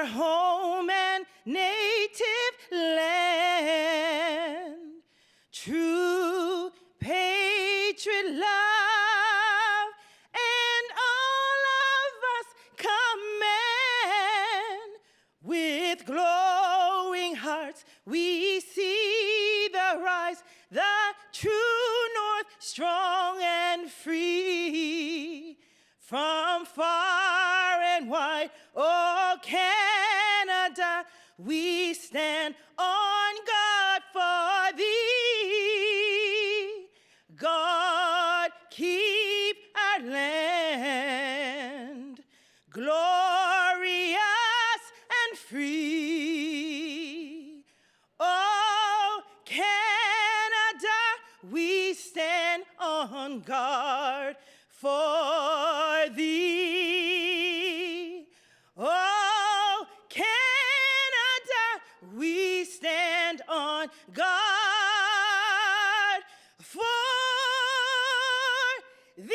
our home and native land. True patriot love and all of us command. With glowing hearts we see the rise, the true north, strong and free. From far and wide, oh Canada, we stand on God for thee. God, keep our land glorious and free. Oh, Canada, we stand on guard for thee. Oh, Canada, we stand on guard for thee.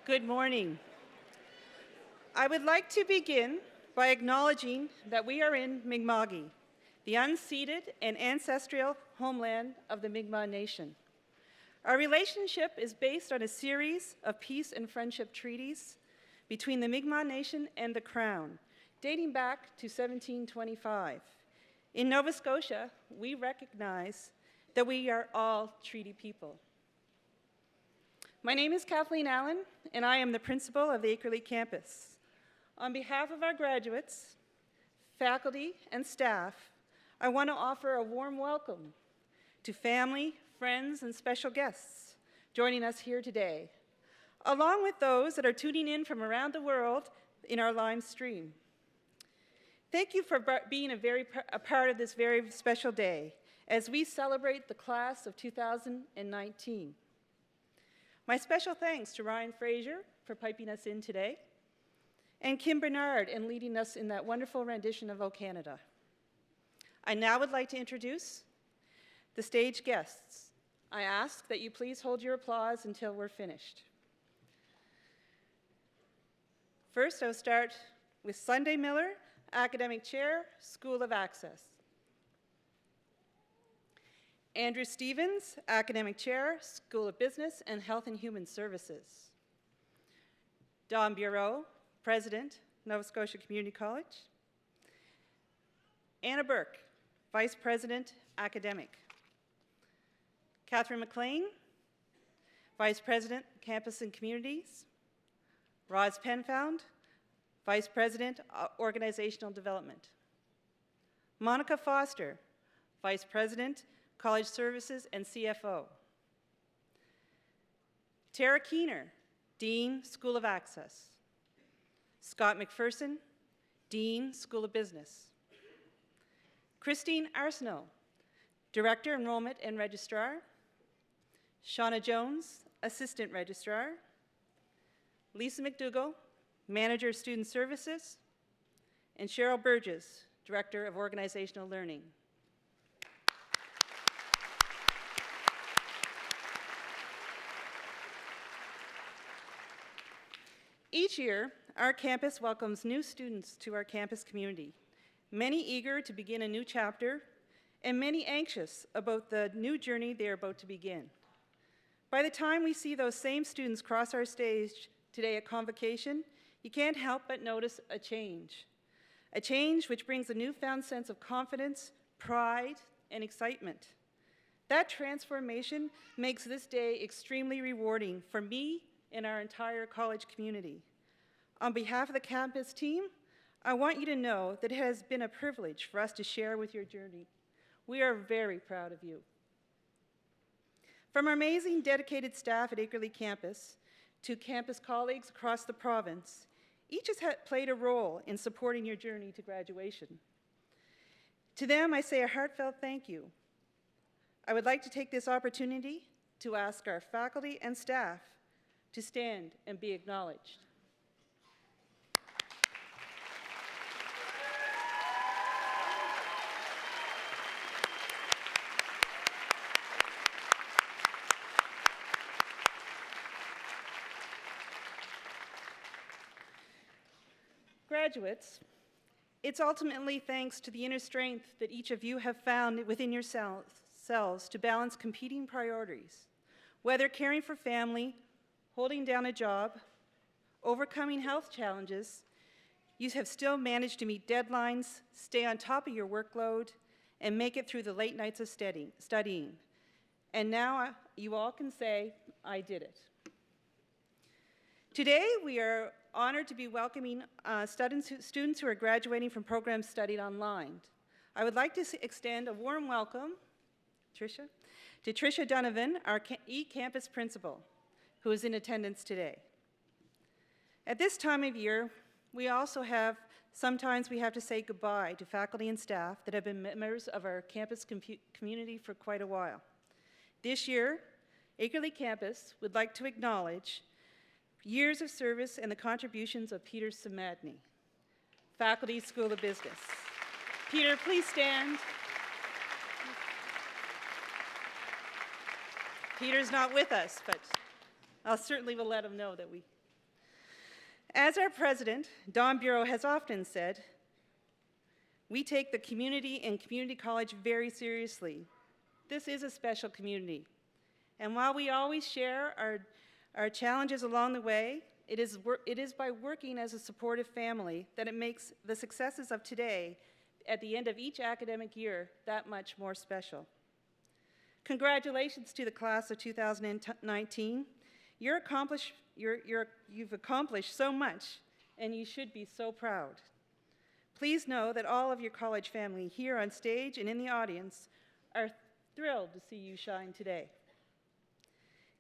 Good morning. I would like to begin by acknowledging that we are in Mi'kma'ki, the unceded and ancestral homeland of the Mi'kmaq Nation. Our relationship is based on a series of peace and friendship treaties between the Mi'kmaq Nation and the Crown, dating back to 1725. In Nova Scotia, we recognize that we are all treaty people. My name is Kathleen Allen, and I am the principal of the Akerley campus. On behalf of our graduates, faculty, and staff, I want to offer a warm welcome to family, friends, and special guests joining us here today, along with those that are tuning in from around the world in our live stream. Thank you for being a part of this very special day as we celebrate the class of 2019. My special thanks to Ryan Fraser for piping us in today, and Kim Bernard in leading us in that wonderful rendition of O Canada. I now would like to introduce the stage guests. I ask that you please hold your applause until we're finished. First, I'll start with Sunday Miller, Academic Chair, School of Access. Andrew Stevens, Academic Chair, School of Business and Health and Human Services. Don Bureau, President, Nova Scotia Community College. Anna Burke, Vice President, Academic. Catherine McLean, Vice President, Campus and Communities. Roz Penfound, Vice President, Organizational Development. Monica Foster, Vice President, College Services and CFO. Tara Keener, Dean, School of Access. Scott McPherson, Dean, School of Business. Christine Arsenault, Director, Enrollment and Registrar. Shauna Jones, Assistant Registrar. Lisa McDougall, Manager, Student Services. And Cheryl Burgess, Director of Organizational Learning. Each year, our campus welcomes new students to our campus community, many eager to begin a new chapter, and many anxious about the new journey they are about to begin. By the time we see those same students cross our stage today at Convocation, you can't help but notice a change which brings a newfound sense of confidence, pride, and excitement. That transformation makes this day extremely rewarding for me and our entire college community. On behalf of the campus team, I want you to know that it has been a privilege for us to share with your journey. We are very proud of you. From our amazing dedicated staff at Akerley campus to campus colleagues across the province, each has played a role in supporting your journey to graduation. To them, I say a heartfelt thank you. I would like to take this opportunity to ask our faculty and staff to stand and be acknowledged. Graduates, it's ultimately thanks to the inner strength that each of you have found within yourselves to balance competing priorities, whether caring for family, holding down a job, overcoming health challenges. You have still managed to meet deadlines, stay on top of your workload, and make it through the late nights of studying. And now you all can say, I did it. Today, we are honored to be welcoming students who are graduating from programs studied online. I would like to extend a warm welcome, to Tricia Donovan, our e-campus principal, who is in attendance today. At this time of year, sometimes we have to say goodbye to faculty and staff that have been members of our campus community for quite a while. This year, Akerley Campus would like to acknowledge years of service and the contributions of Peter Samadny, Faculty, School of Business. Peter, please stand. Peter's not with us, but I'll certainly will let him know that we. As our president, Don Bureau, has often said, we take the community and community college very seriously. This is a special community. And while we always share our challenges along the way, it is by working as a supportive family that it makes the successes of today, at the end of each academic year, that much more special. Congratulations to the class of 2019. You've accomplished so much, and you should be so proud. Please know that all of your college family here on stage and in the audience are thrilled to see you shine today.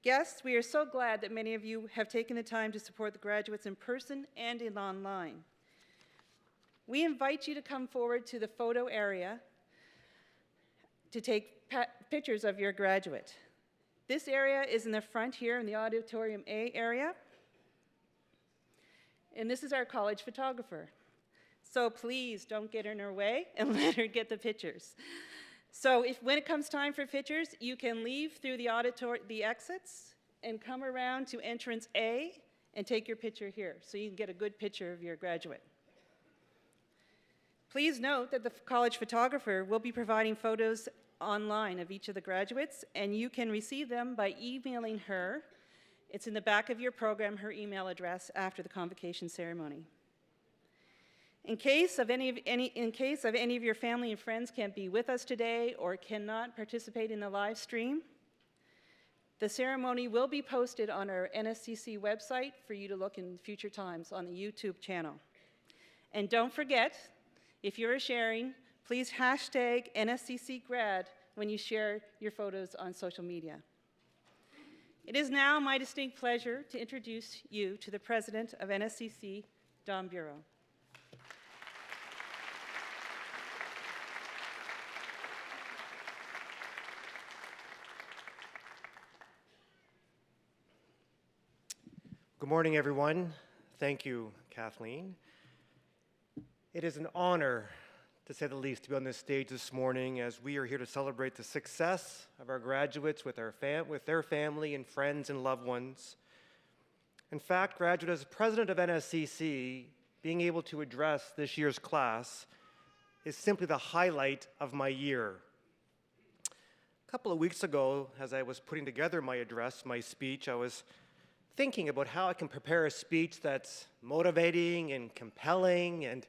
Guests, we are so glad that many of you have taken the time to support the graduates in person and online. We invite you to come forward to the photo area to take pictures of your graduate. This area is in the front here in the Auditorium A area. And this is our college photographer. So please don't get in her way and let her get the pictures. So when it comes time for pictures, you can leave through the exits and come around to entrance A and take your picture here so you can get a good picture of your graduate. Please note that the college photographer will be providing photos online of each of the graduates, and you can receive them by emailing her. It's in the back of your program, her email address, after the convocation ceremony. In case of any of your family and friends can't be with us today or cannot participate in the live stream, the ceremony will be posted on our NSCC website for you to look in future times on the YouTube channel. And don't forget, if you're sharing, please hashtag NSCC grad when you share your photos on social media. It is now my distinct pleasure to introduce you to the president of NSCC, Don Bureau. Good morning, everyone. Thank you, Kathleen. It is an honor, to say the least, to be on this stage this morning as we are here to celebrate the success of our graduates with their family and friends and loved ones. In fact, graduates, as president of NSCC, being able to address this year's class is simply the highlight of my year. A couple of weeks ago, as I was putting together my address, my speech, I was thinking about how I can prepare a speech that's motivating and compelling, and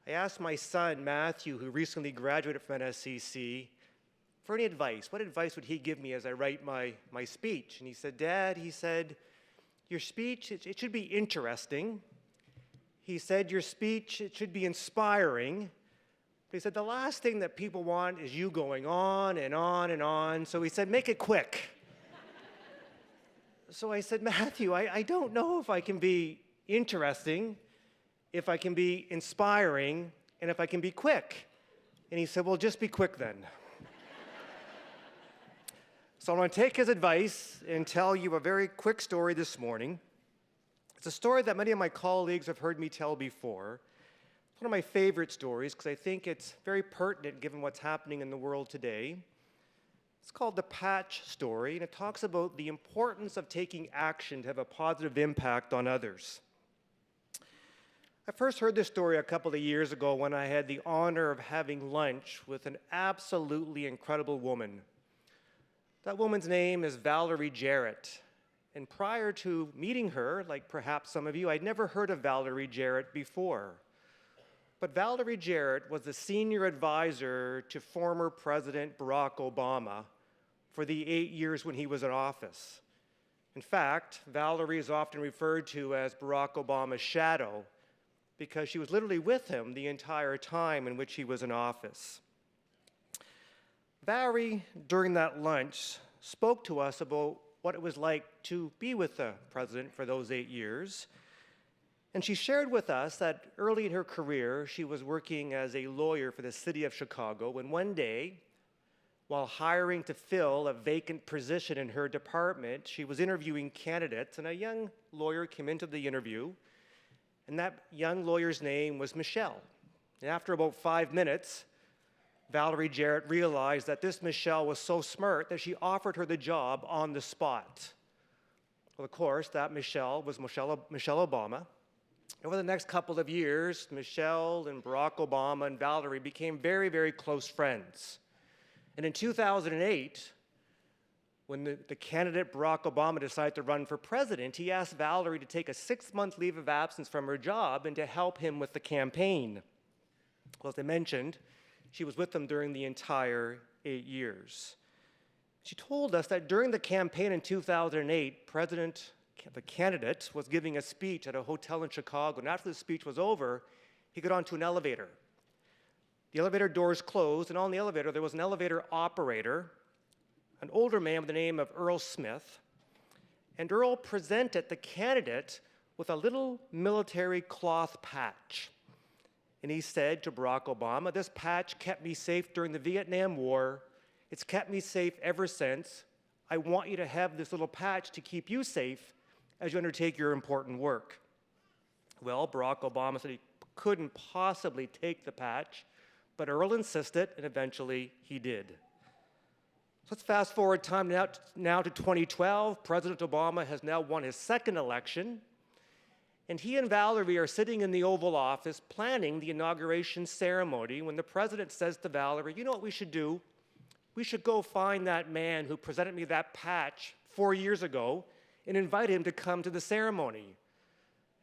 I asked my son, Matthew, who recently graduated from NSCC, for any advice. What advice would he give me as I write my speech? And he said, Dad, your speech, it should be interesting. He said, your speech, it should be inspiring. But he said, the last thing that people want is you going on and on and on. So he said, make it quick. So I said, Matthew, I don't know if I can be interesting, if I can be inspiring, and if I can be quick. And he said, well, just be quick then. So I'm going to take his advice and tell you a very quick story this morning. It's a story that many of my colleagues have heard me tell before. It's one of my favorite stories because I think it's very pertinent given what's happening in the world today. It's called the Patch Story, and it talks about the importance of taking action to have a positive impact on others. I first heard this story a couple of years ago when I had the honor of having lunch with an absolutely incredible woman. That woman's name is Valerie Jarrett. And prior to meeting her, like perhaps some of you, I'd never heard of Valerie Jarrett before. But Valerie Jarrett was the senior advisor to former President Barack Obama for the 8 years when he was in office. In fact, Valerie is often referred to as Barack Obama's shadow because she was literally with him the entire time in which he was in office. Valerie, during that lunch, spoke to us about what it was like to be with the president for those 8 years. And she shared with us that early in her career, she was working as a lawyer for the city of Chicago, when one day, while hiring to fill a vacant position in her department, she was interviewing candidates, and a young lawyer came into the interview, and that young lawyer's name was Michelle. And after about 5 minutes, Valerie Jarrett realized that this Michelle was so smart that she offered her the job on the spot. Well, of course, that Michelle was Michelle Obama. Over the next couple of years, Michelle and Barack Obama and Valerie became very, very close friends. And in 2008, when the candidate Barack Obama decided to run for president, he asked Valerie to take a 6-month leave of absence from her job and to help him with the campaign. Well, as I mentioned, she was with him during the entire 8 years. She told us that during the campaign in 2008, the candidate was giving a speech at a hotel in Chicago, and after the speech was over, he got onto an elevator. The elevator doors closed, and on the elevator there was an elevator operator, an older man by the name of Earl Smith, and Earl presented the candidate with a little military cloth patch. And he said to Barack Obama, "This patch kept me safe during the Vietnam War. It's kept me safe ever since. I want you to have this little patch to keep you safe as you undertake your important work." Well, Barack Obama said he couldn't possibly take the patch, but Earl insisted, and eventually he did. So let's fast forward time now to 2012. President Obama has now won his second election, and he and Valerie are sitting in the Oval Office planning the inauguration ceremony when the president says to Valerie, "You know what we should do? We should go find that man who presented me that patch 4 years ago and invite him to come to the ceremony."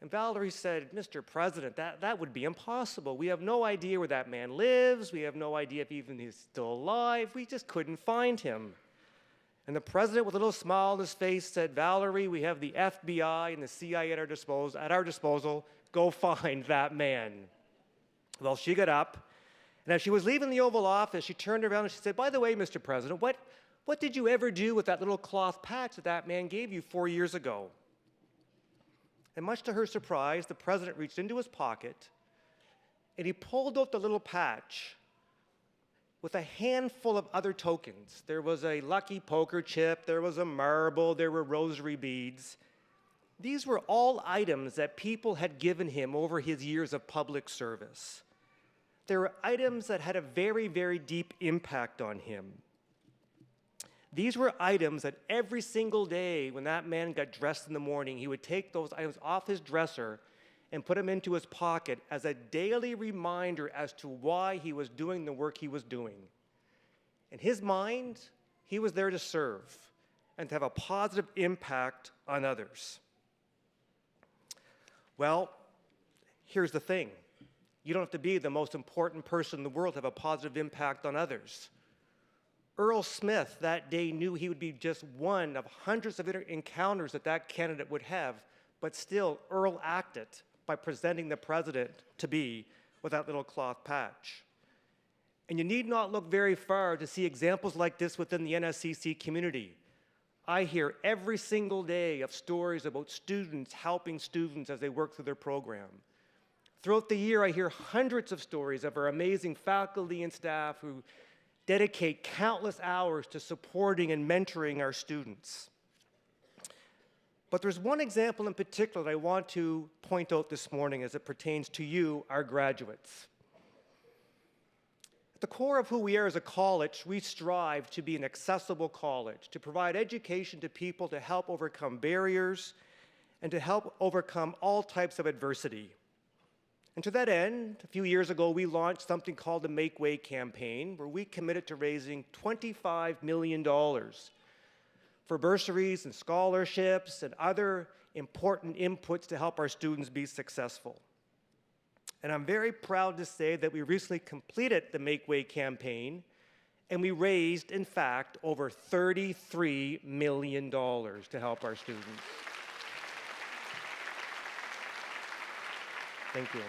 And Valerie said, "Mr. President, that would be impossible. We have no idea where that man lives. We have no idea if even he's still alive. We just couldn't find him." And the president, with a little smile on his face, said, "Valerie, we have the FBI and the CIA at our disposal. Go find that man." Well, she got up, and as she was leaving the Oval Office, she turned around and she said, "By the way, Mr. President, what did you ever do with that little cloth patch that man gave you 4 years ago?" And much to her surprise, the president reached into his pocket, and he pulled out the little patch with a handful of other tokens. There was a lucky poker chip, there was a marble, there were rosary beads. These were all items that people had given him over his years of public service. They were items that had a very, very deep impact on him. These were items that every single day when that man got dressed in the morning, he would take those items off his dresser and put them into his pocket as a daily reminder as to why he was doing the work he was doing. In his mind, he was there to serve and to have a positive impact on others. Well, here's the thing. You don't have to be the most important person in the world to have a positive impact on others. Earl Smith that day knew he would be just one of hundreds of encounters that candidate would have, but still Earl acted by presenting the president to be with that little cloth patch. And you need not look very far to see examples like this within the NSCC community. I hear every single day of stories about students helping students as they work through their program. Throughout the year, I hear hundreds of stories of our amazing faculty and staff who dedicate countless hours to supporting and mentoring our students. But there's one example in particular that I want to point out this morning as it pertains to you, our graduates. At the core of who we are as a college, we strive to be an accessible college, to provide education to people to help overcome barriers and to help overcome all types of adversity. And to that end, a few years ago, we launched something called the Make Way campaign, where we committed to raising $25 million for bursaries and scholarships and other important inputs to help our students be successful. And I'm very proud to say that we recently completed the Make Way campaign, and we raised, in fact, over $33 million to help our students. Thank you.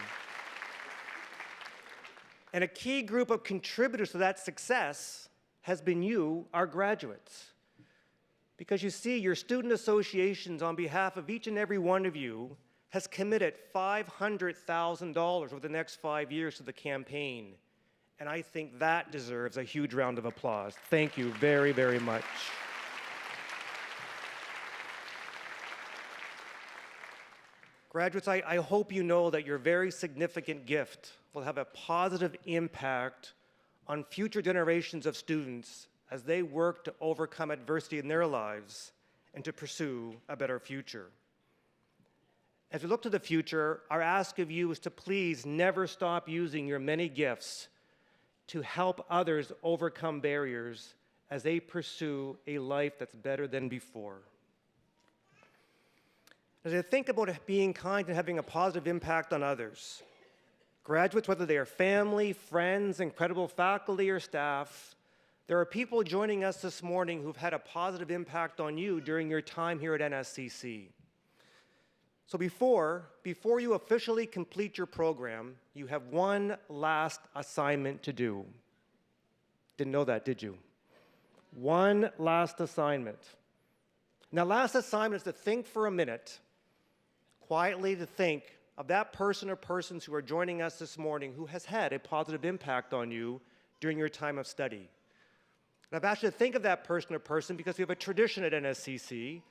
And a key group of contributors to that success has been you, our graduates. Because you see, your student associations, on behalf of each and every one of you, has committed $500,000 over the next 5 years to the campaign. And I think that deserves a huge round of applause. Thank you very, very much. Graduates, I hope you know that your very significant gift will have a positive impact on future generations of students as they work to overcome adversity in their lives and to pursue a better future. As we look to the future, our ask of you is to please never stop using your many gifts to help others overcome barriers as they pursue a life that's better than before. As I think about being kind and having a positive impact on others, graduates, whether they are family, friends, incredible faculty, or staff, there are people joining us this morning who've had a positive impact on you during your time here at NSCC. So before you officially complete your program, you have one last assignment to do. Didn't know that, did you? One last assignment. Now, last assignment is to think for a minute, quietly to think of that person or persons who are joining us this morning who has had a positive impact on you during your time of study. And I've asked you to think of that person or person because we have a tradition at NSCC,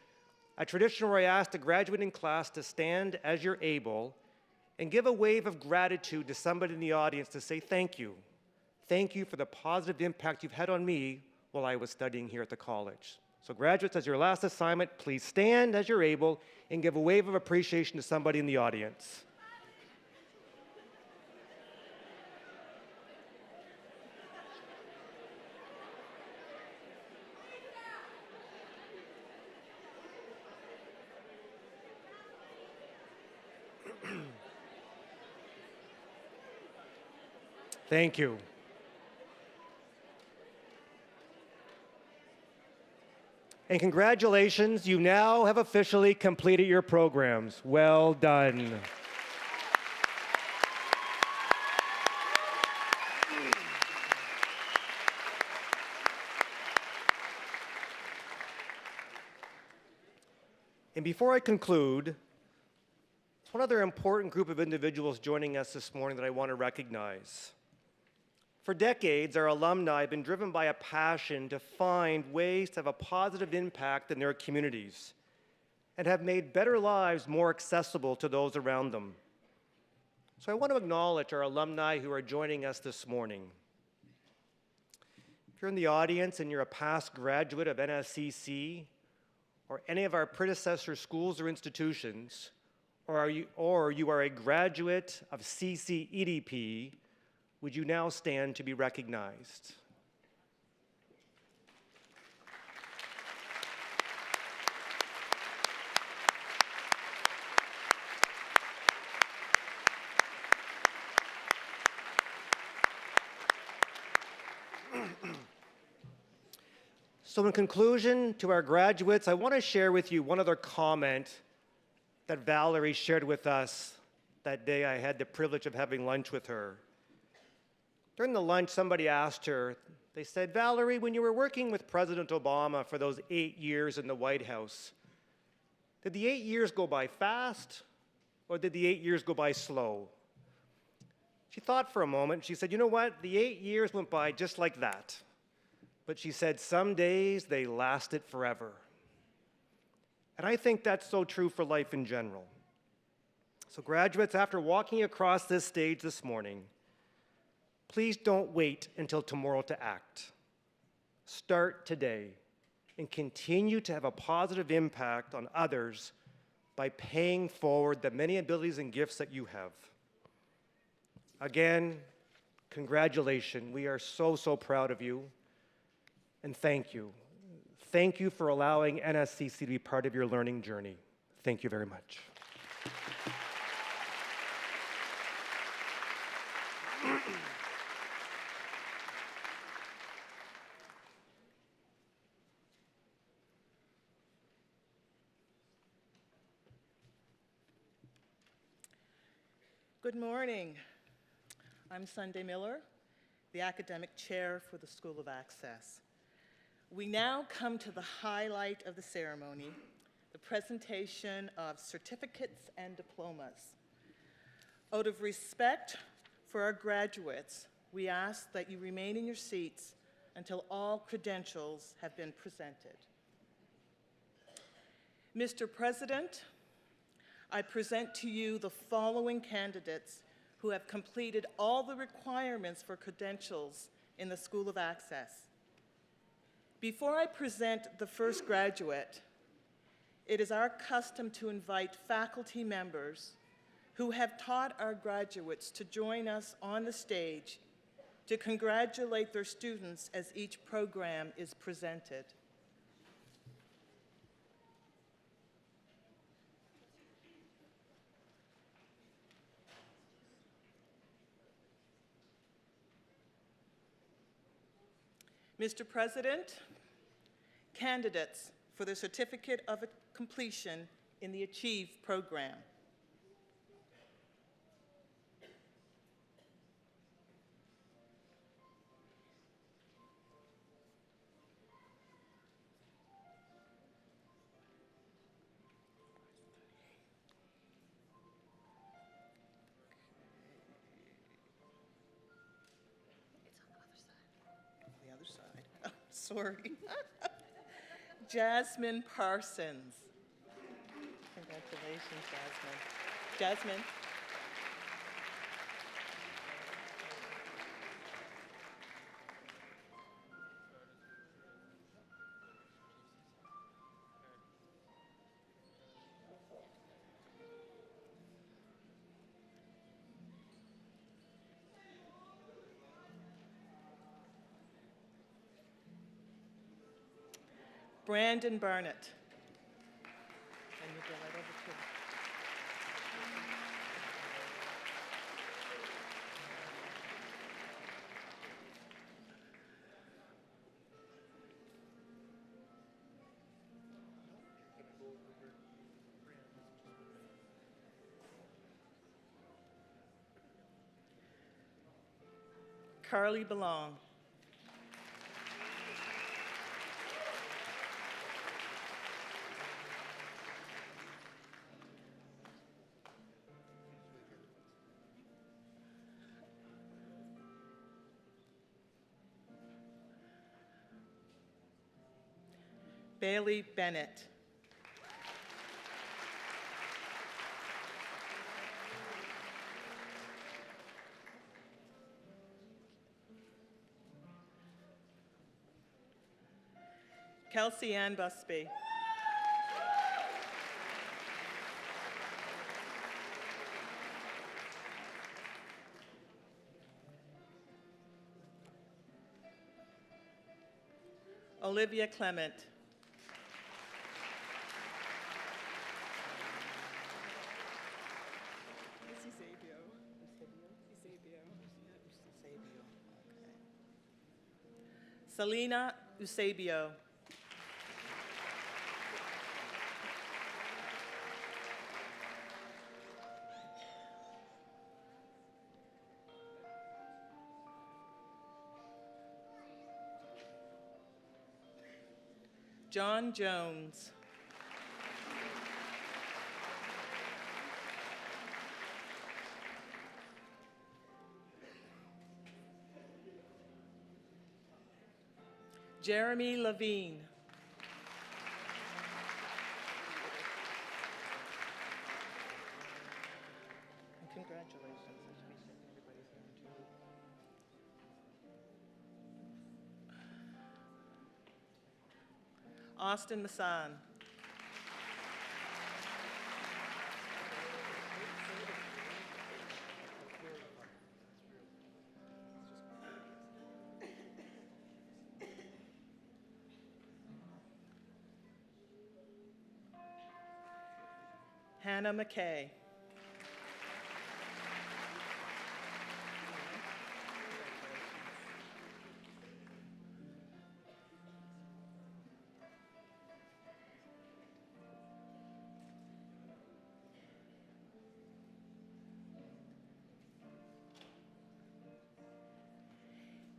a tradition where I ask the graduating class to stand as you're able and give a wave of gratitude to somebody in the audience to say thank you. Thank you for the positive impact you've had on me while I was studying here at the college. So graduates, as your last assignment, please stand as you're able and give a wave of appreciation to somebody in the audience. Thank you. And congratulations, you now have officially completed your programs. Well done. And before I conclude, one other important group of individuals joining us this morning that I want to recognize. For decades, our alumni have been driven by a passion to find ways to have a positive impact in their communities and have made better lives more accessible to those around them. So I want to acknowledge our alumni who are joining us this morning. If you're in the audience and you're a past graduate of NSCC or any of our predecessor schools or institutions, or you are a graduate of CCEDP, would you now stand to be recognized? So in conclusion, to our graduates, I want to share with you one other comment that Valerie shared with us that day I had the privilege of having lunch with her. During the lunch, somebody asked her, they said, Valerie, when you were working with President Obama for those 8 years in the White House, did the 8 years go by fast or did the 8 years go by slow? She thought for a moment. She said, you know what? The 8 years went by just like that. but she said some days they lasted forever. And I think that's so true for life in general. So graduates, after walking across this stage this morning, please don't wait until tomorrow to act. Start today and continue to have a positive impact on others by paying forward the many abilities and gifts that you have. Again, congratulations. We are so, so proud of you. And thank you. Thank you for allowing NSCC to be part of your learning journey. Thank you very much. Good morning. I'm Sunday Miller, the Academic Chair for the School of Access. We now come to the highlight of the ceremony, the presentation of certificates and diplomas. Out of respect for our graduates, we ask that you remain in your seats until all credentials have been presented. Mr. President, I present to you the following candidates who have completed all the requirements for credentials in the School of Access. Before I present the first graduate, it is our custom to invite faculty members who have taught our graduates to join us on the stage to congratulate their students as each program is presented. Mr. President, candidates for the Certificate of Completion in the Achieve program. Sorry. Jasmine Parsons. Congratulations, Jasmine. Jasmine. Brandon Barnett. And you go right over to him. Carly Belong. Bailey Bennett. Kelsey Ann Busby. Olivia Clement. Selena Eusebio. John Jones. Jeremy Levine. And congratulations. I should be shaking everybody's hand too. Austin Masson. Hannah McKay.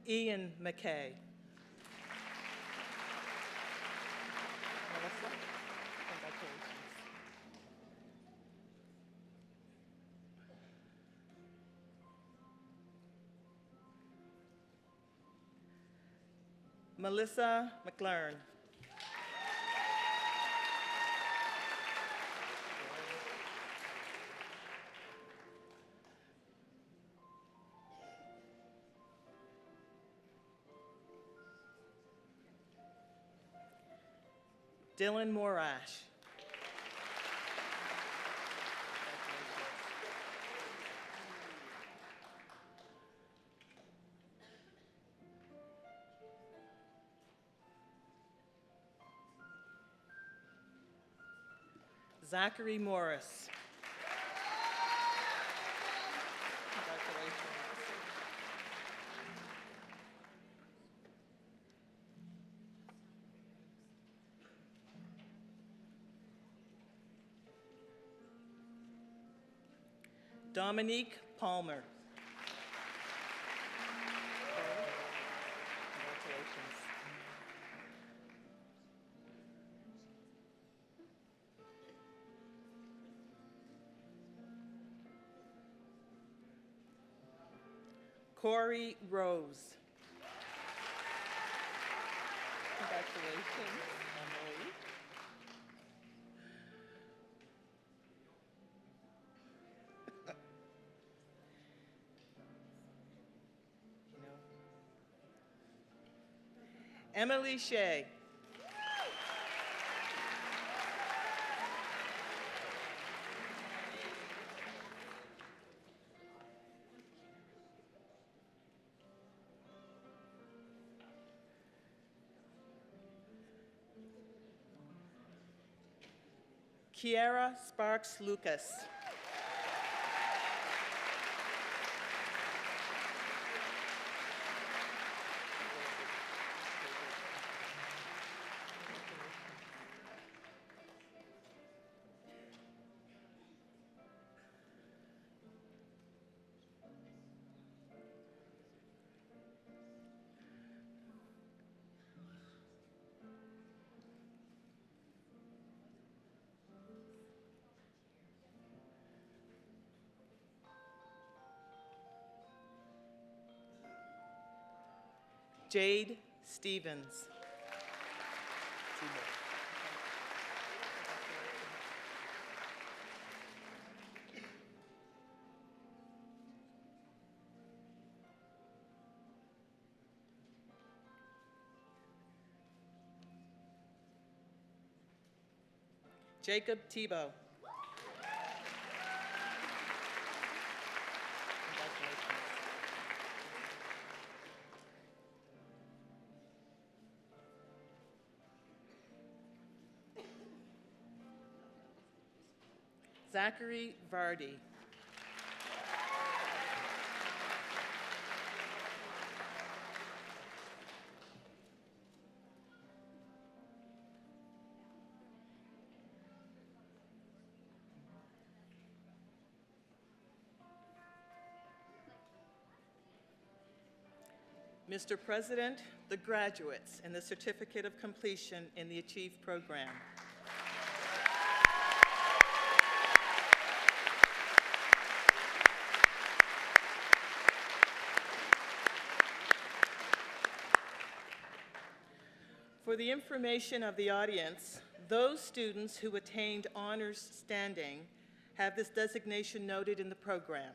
Ian McKay. Melissa, congratulations. Melissa McLaren. Dylan Morash. Zachary Morris. Congratulations. Dominique Palmer. Congratulations. Corey Rose. Congratulations, Emily. Emily Shea. Kiara Sparks Lucas. Jade Stevens. Jacob Tebow. Congratulations. Zachary Vardy. Mr. President, the graduates and the certificate of completion in the Achieve program. For the information of the audience, those students who attained honors standing have this designation noted in the program.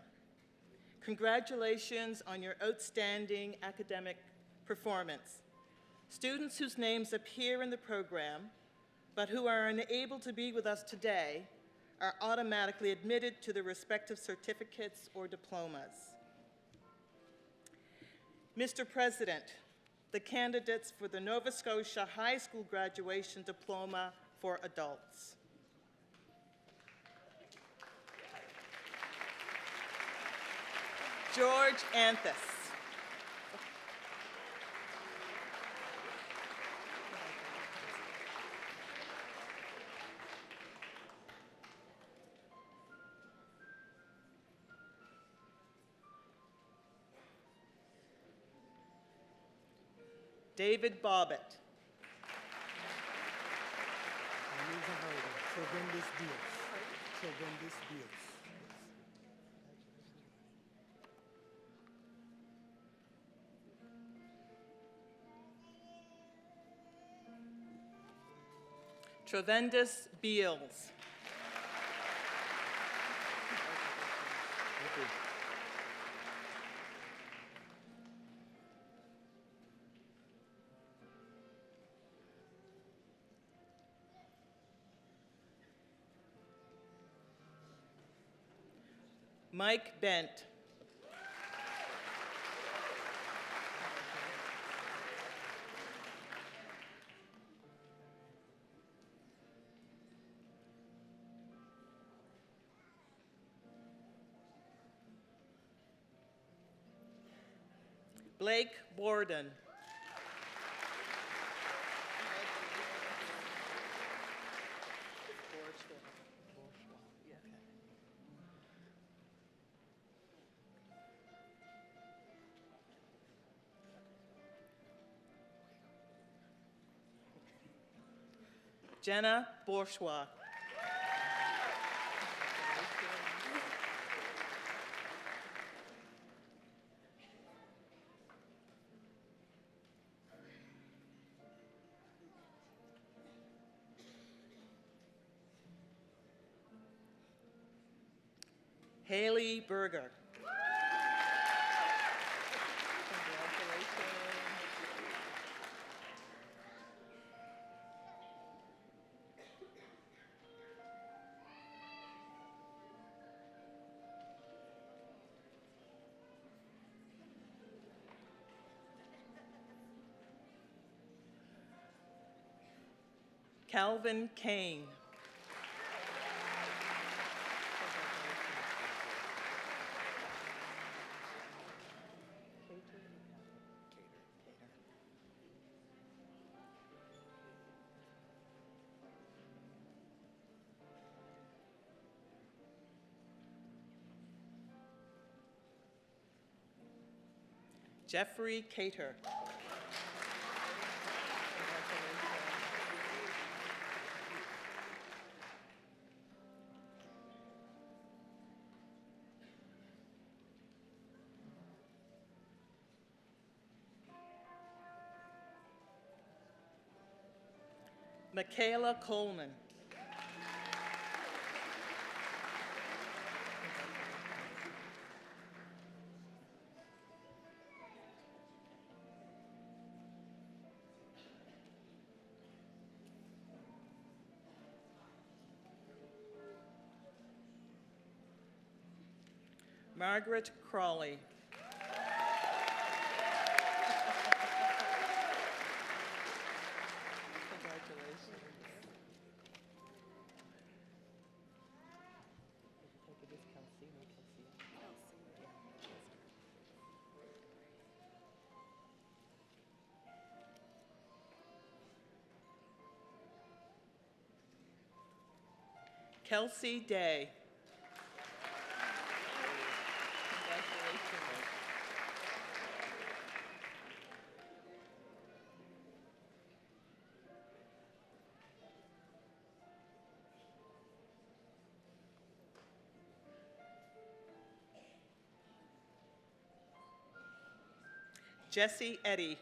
Congratulations on your outstanding academic performance. Students whose names appear in the program, but who are unable to be with us today, are automatically admitted to their respective certificates or diplomas. Mr. President, the candidates for the Nova Scotia High School Graduation Diploma for Adults. George Anthus. David Bobbitt. Trevendus Beals. Mike Bent. Blake Borden. Jenna Bourgeois. Haley Berger. Calvin Kane. Jeffrey Cater. Michaela Coleman. Margaret Crawley. Kelsey Day. Jesse Eddy.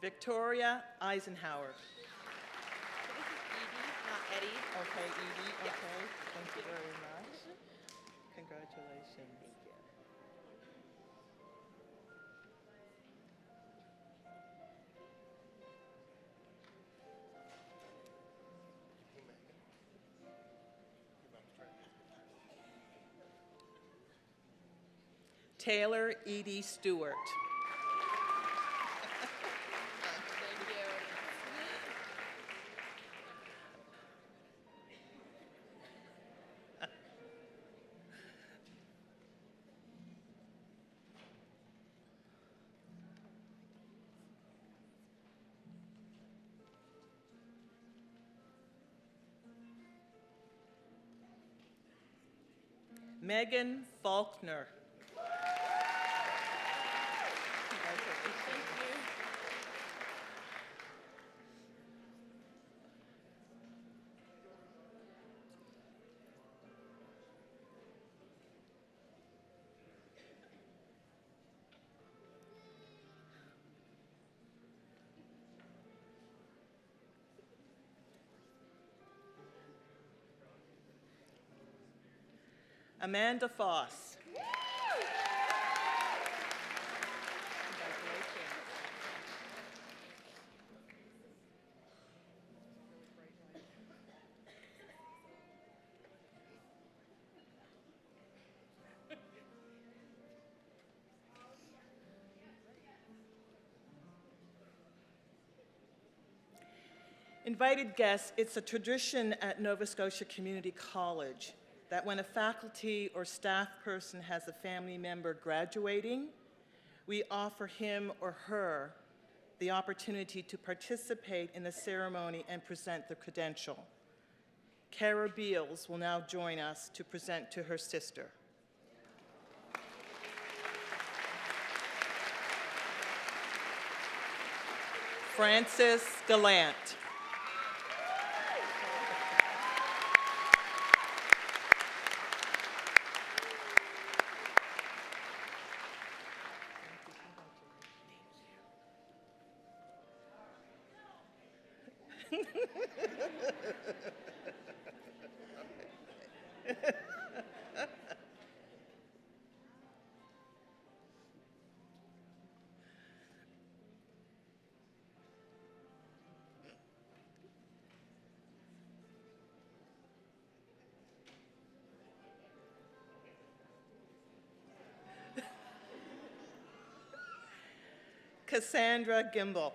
Victoria Eisenhower. So this is Edie, not Eddie. Okay, Edie, Yes. okay. Thank you very much. Congratulations. Taylor Edie Stewart. Thank you. Megan Faulkner. Amanda Foss. Invited guests, it's a tradition at Nova Scotia Community College that when a faculty or staff person has a family member graduating, we offer him or her the opportunity to participate in the ceremony and present the credential. Cara Beals will now join us to present to her sister. Frances Gallant. Cassandra Gimbel.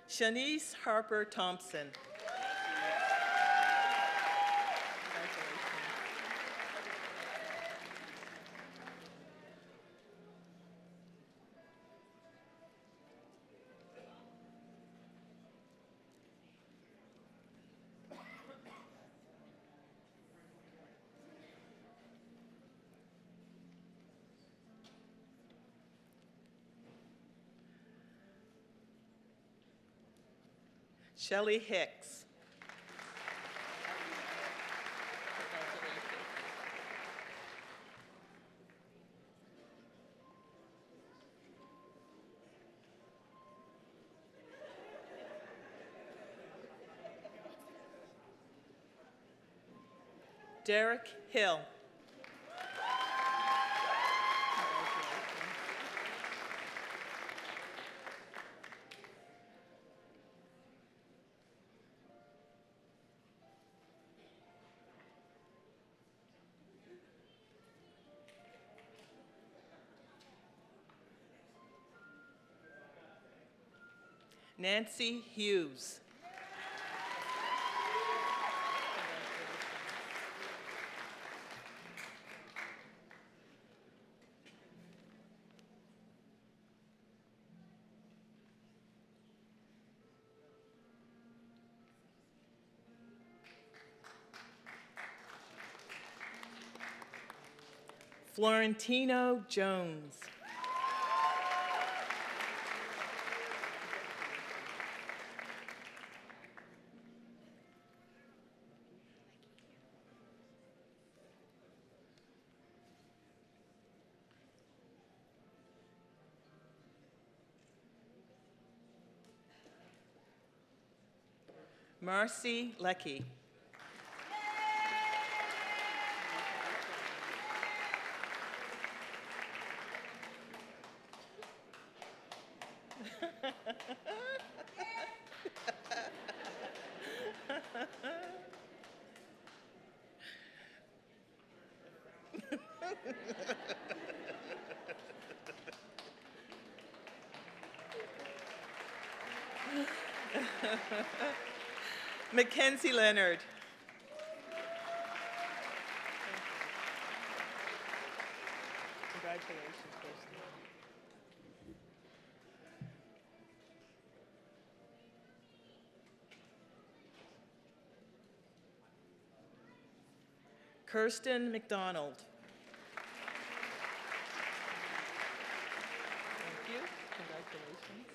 Shanice Harper Thompson. Shelley Hicks. Derek Hill. Nancy Hughes. Florentino Jones. Marcy Leckie. Mackenzie Leonard. Congratulations, Kirsten. Kirsten McDonald. Thank you. Congratulations.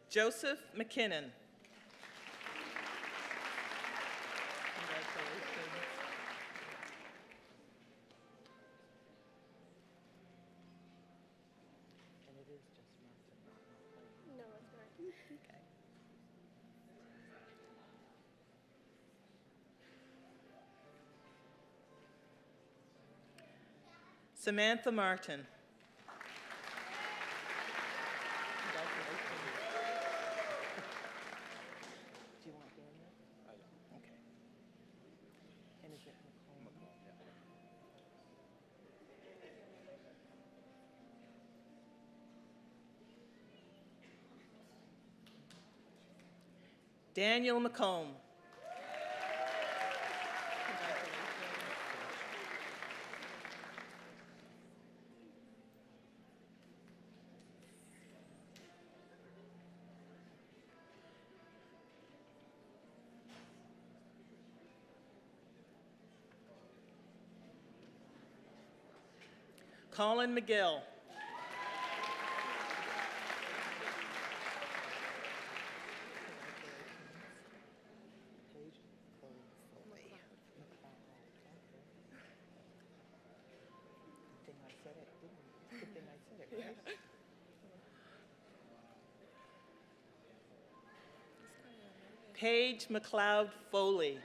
Joseph McKinnon. Congratulations. And it is just Martin, not McLean. No, it's Martin. Okay. Samantha Martin. Congratulations. Do you want Daniel? I don't. Okay. And is it McComb? Daniel McComb. Colin McGill. Paige McLeod Foley.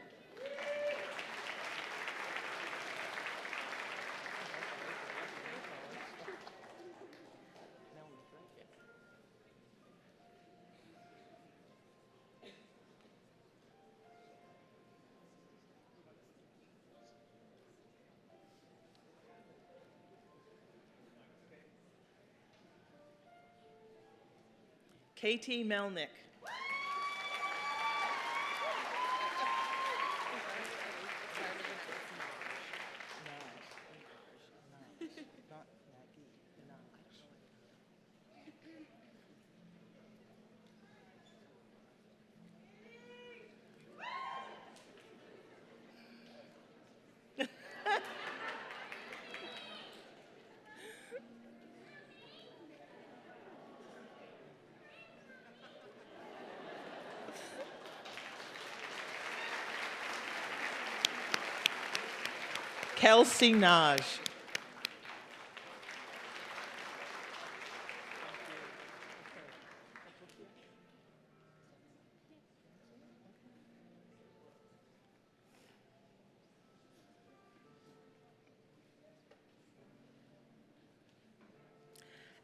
Katie Melnick. Kelsey Naj.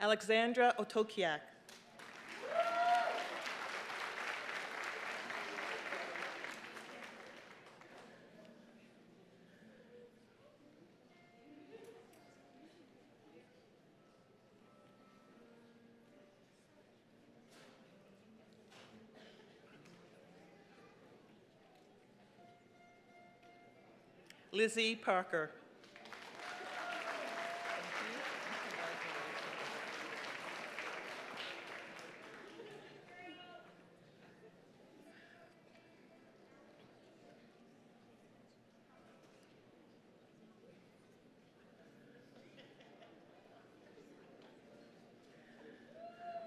Alexandra Otokiak. Lizzie Parker.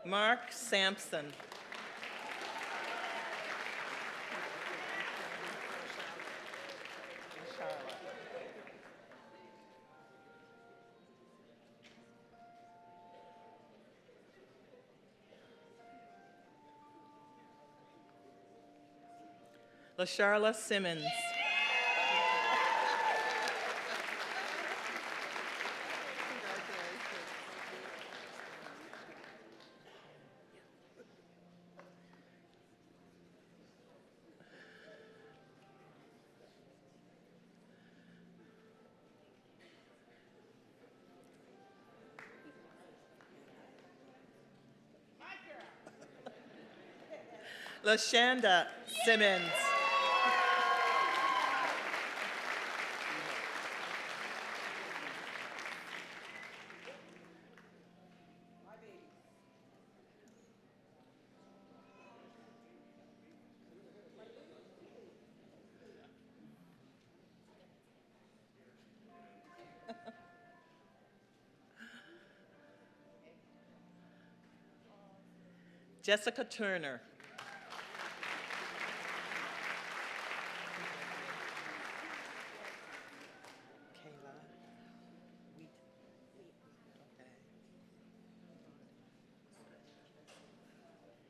Mark Sampson. LaCharla Simmons. LaShanda Simmons. Jessica Turner. Kayla. Wheat. Okay.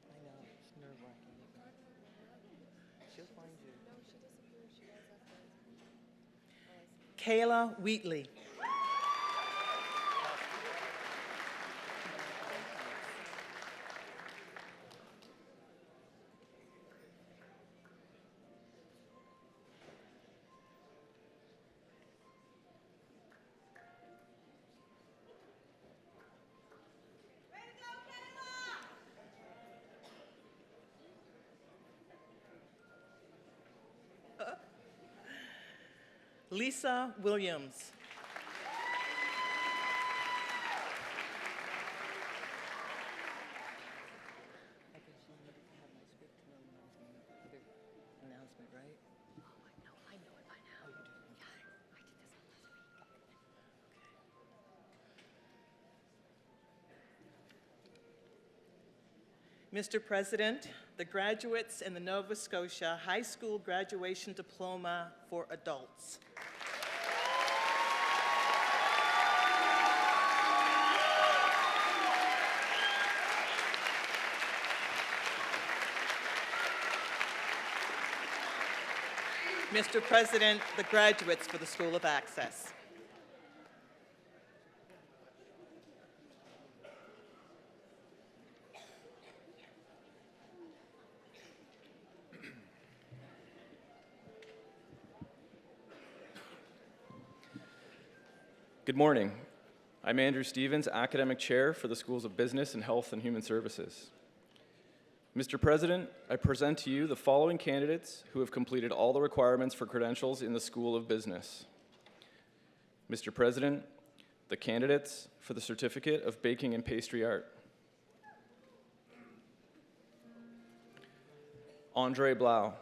I know, it's nerve-wracking. She'll find you. Kayla Wheatley. Lisa Williams. Announcement, right? I know it by now. Oh, you do? Yeah, I did this on last week. Mr. President, the graduates in the Nova Scotia High School Graduation Diploma for Adults. Mr. President, the graduates for the School of Access. Good morning. I'm Andrew Stevens, Academic Chair for the Schools of Business and Health and Human Services. Mr. President, I present to you the following candidates who have completed all the requirements for credentials in the School of Business. Mr. President, the candidates for the Certificate of Baking and Pastry Art. Andre Blau.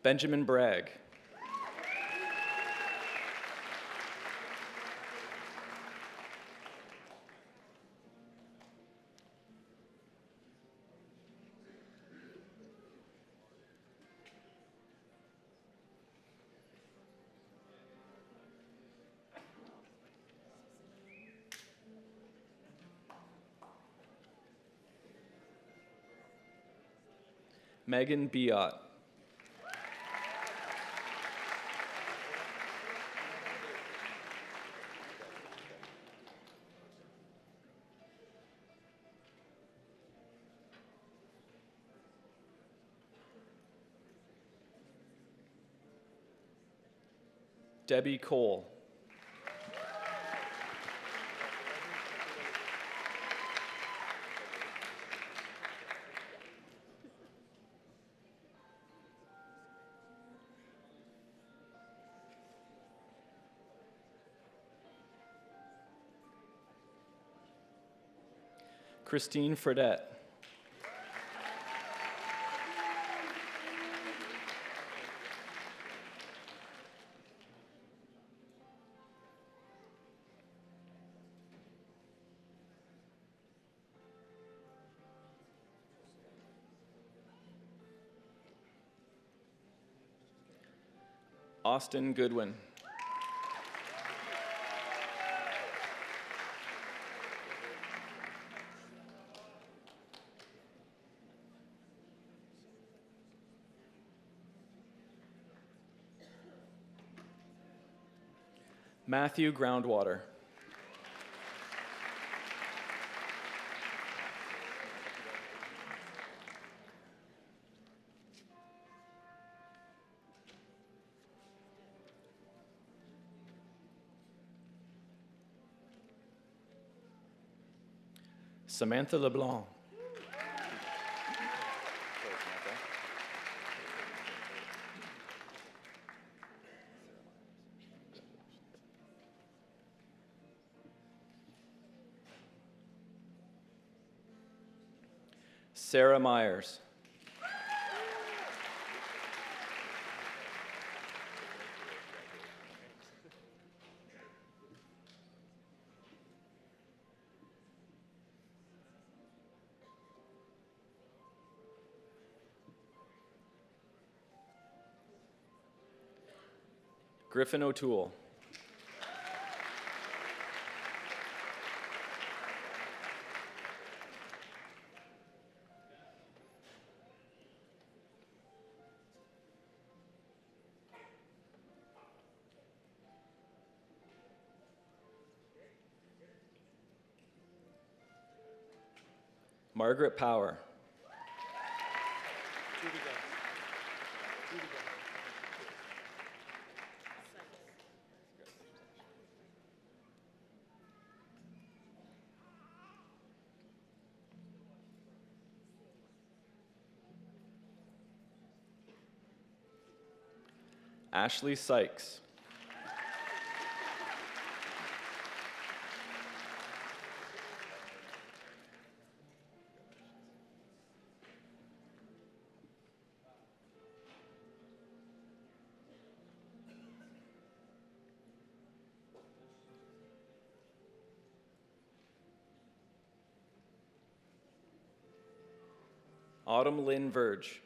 Benjamin Bragg. Megan Biot. Debbie Cole. Christine Fredette. Austin Goodwin. Matthew Groundwater. Samantha LeBlanc. Sarah Myers. Griffin O'Toole. Margaret Power. Ashley Sykes. Autumn Lynn Verge.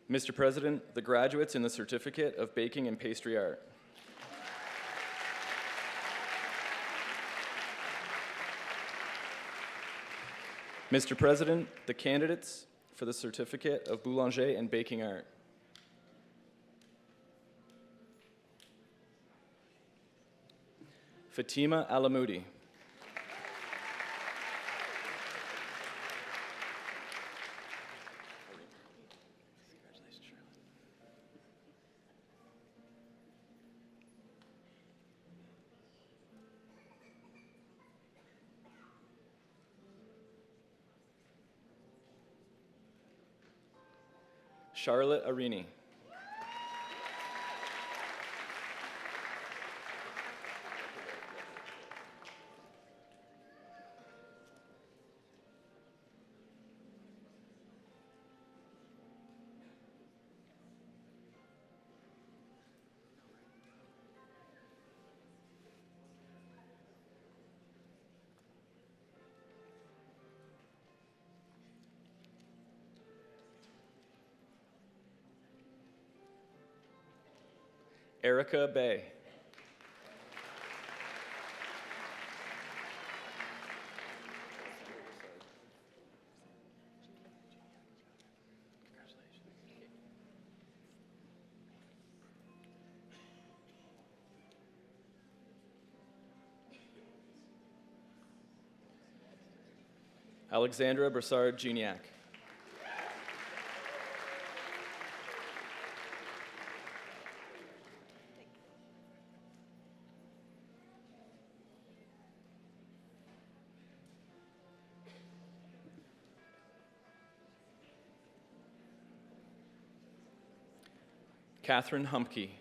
Mr. President, the graduates in the Certificate of Baking and Pastry Art. Mr. President, the candidates for the Certificate of Boulanger and Baking Art. Fatima Alamoudi. Charlotte Arini. Erica Bay. Alexandra Brassard-Gignac. Catherine Humpke.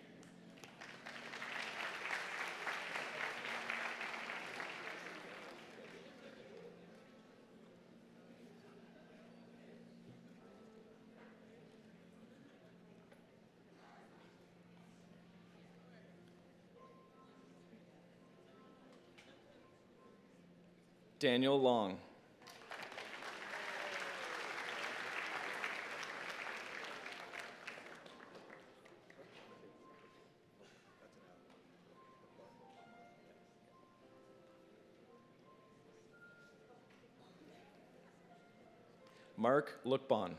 Daniel Long. Mark Lookbon.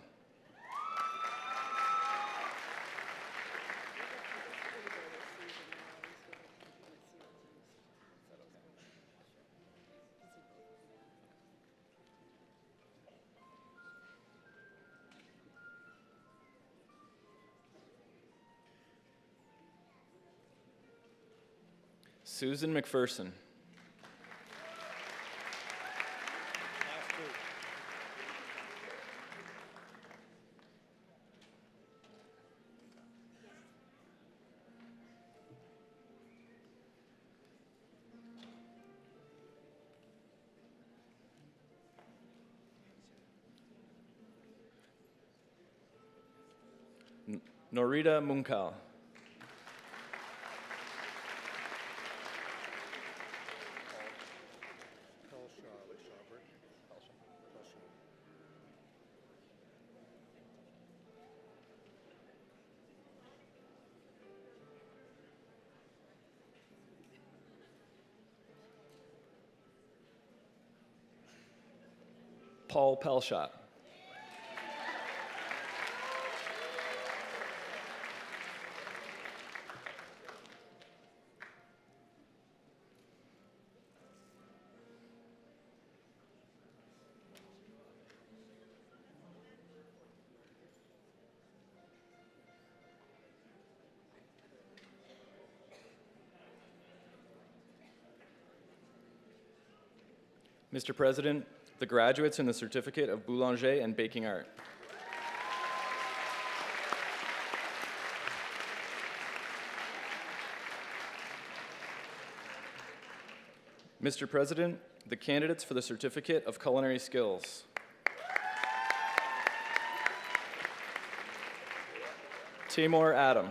Susan McPherson. Norita Munkal. Paul Pelshot. Mr. President, the graduates in the Certificate of Boulanger and Baking Art. Mr. President, the candidates for the Certificate of Culinary Skills. Timur Adam.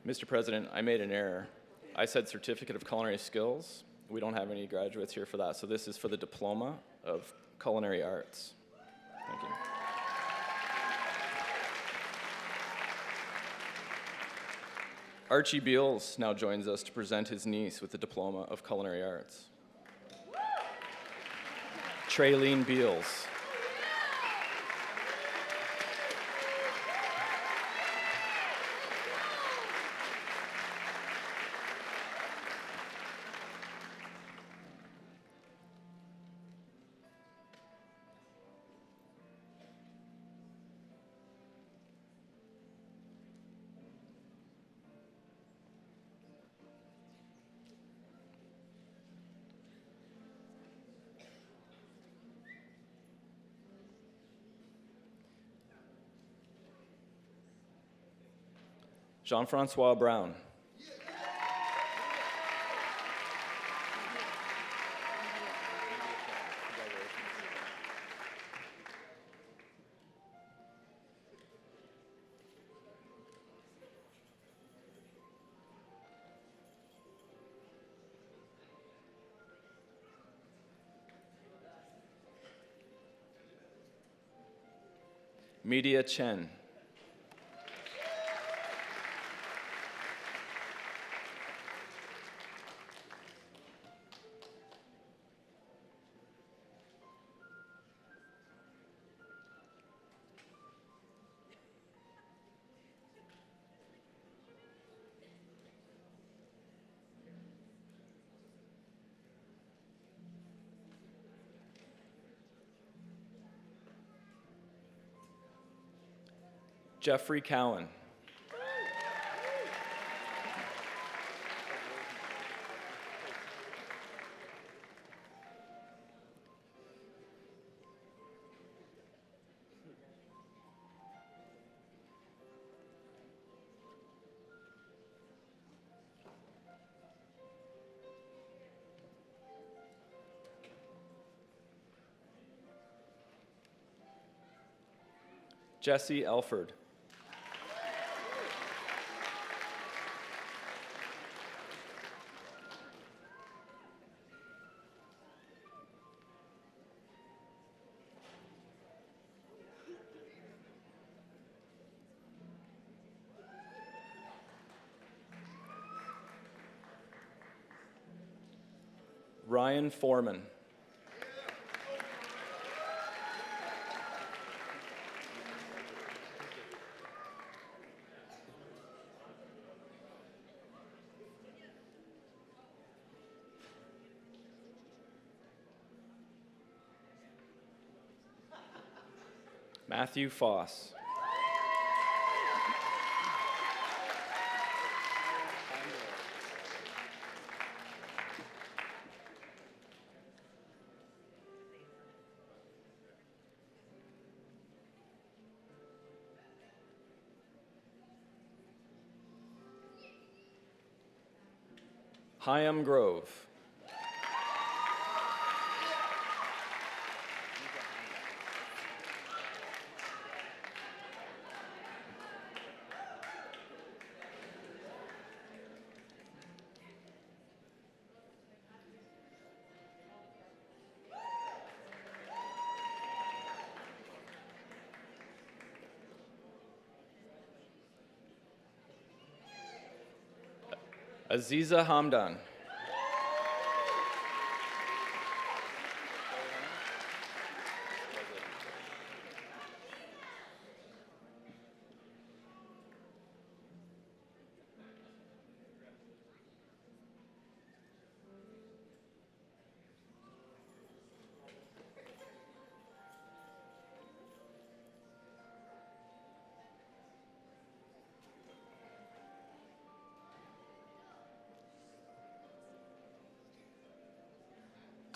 Mr. President, I made an error. I said Certificate of Culinary Skills. We don't have any graduates here for that, so this is for the Diploma of Culinary Arts. Thank you. Archie Beals now joins us to present his niece with the Diploma of Culinary Arts. Traylene Beals. Jean-Francois Brown. Media Chen. Jeffrey Cowan. Jesse Elford. Ryan Foreman. Matthew Foss. Hyam Grove. Aziza Hamdan.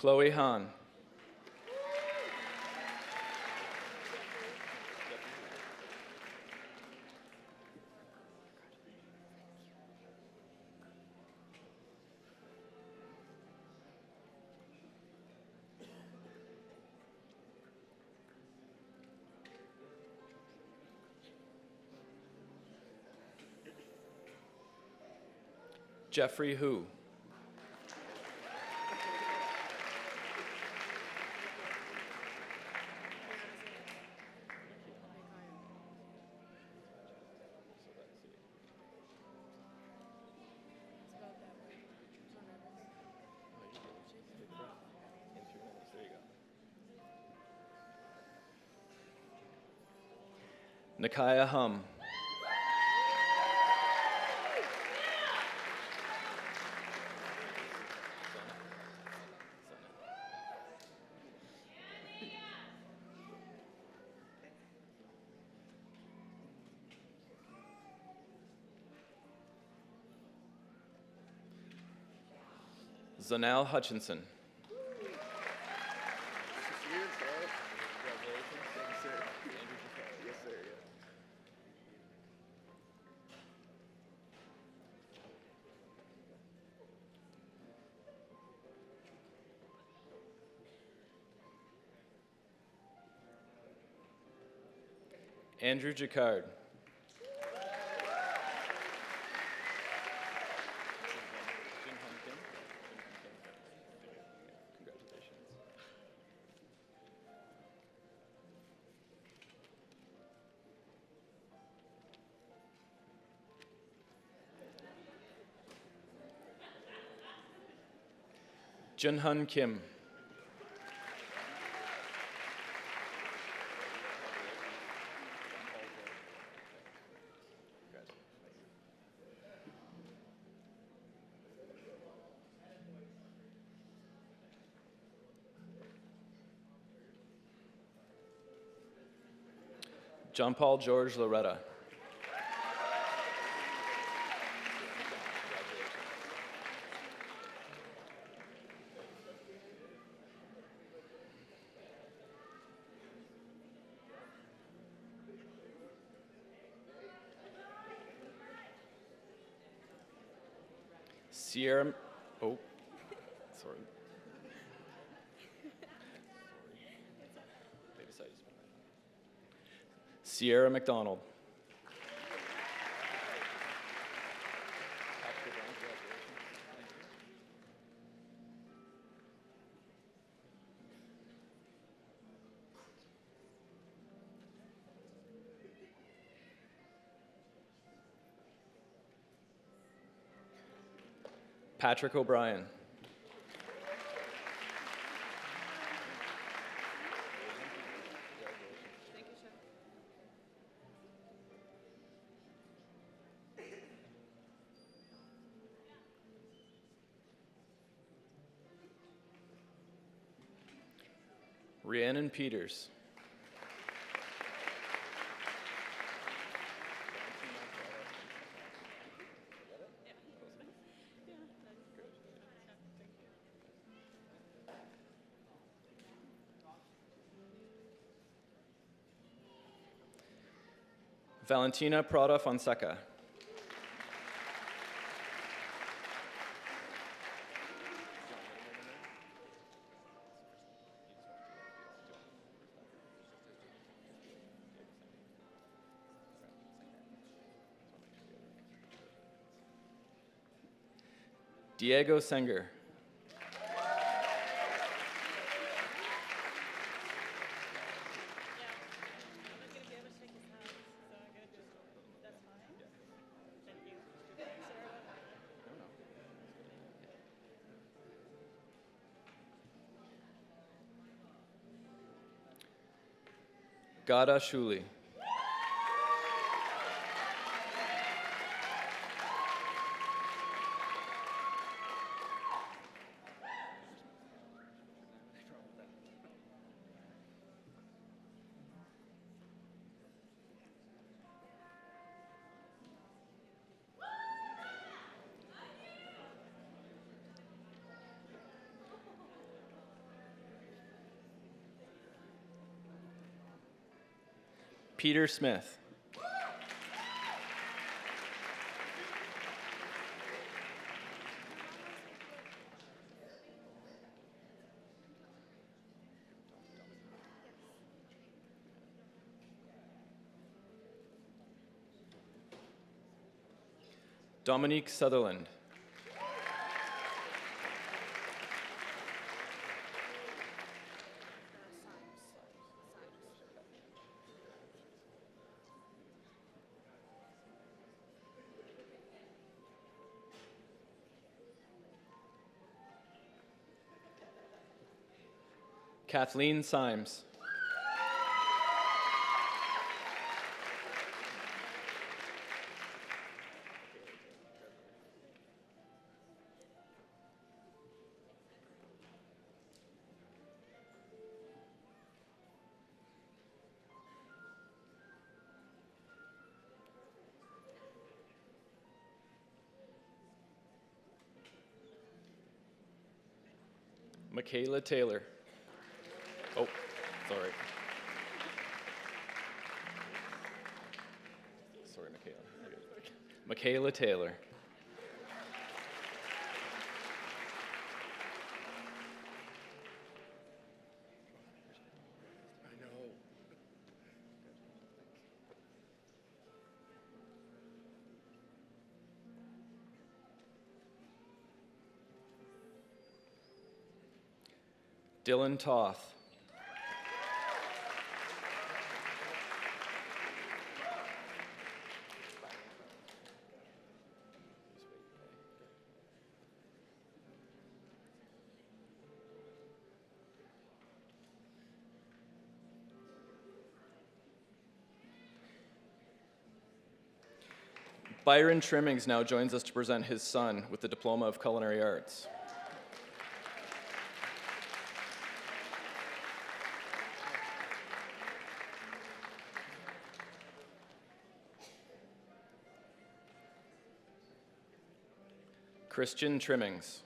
Chloe Han. Jeffrey Hu. Nikaya Hum. Zanel Hutchinson. Andrew Jacquard. Junhun Kim. John Paul George Loretta. Sierra, oh, sorry. Sierra McDonald. Patrick O'Brien. Rhiannon Peters. Valentina Prada Fonseca. Diego Senger. Gada Shuli. Peter Smith. Dominique Sutherland. Kathleen Symes. Michaela Taylor. Oh, sorry. Sorry, Michaela. Michaela Taylor. Dylan Toth. Byron Trimmings now joins us to present his son with the Diploma of Culinary Arts. Christian Trimmings.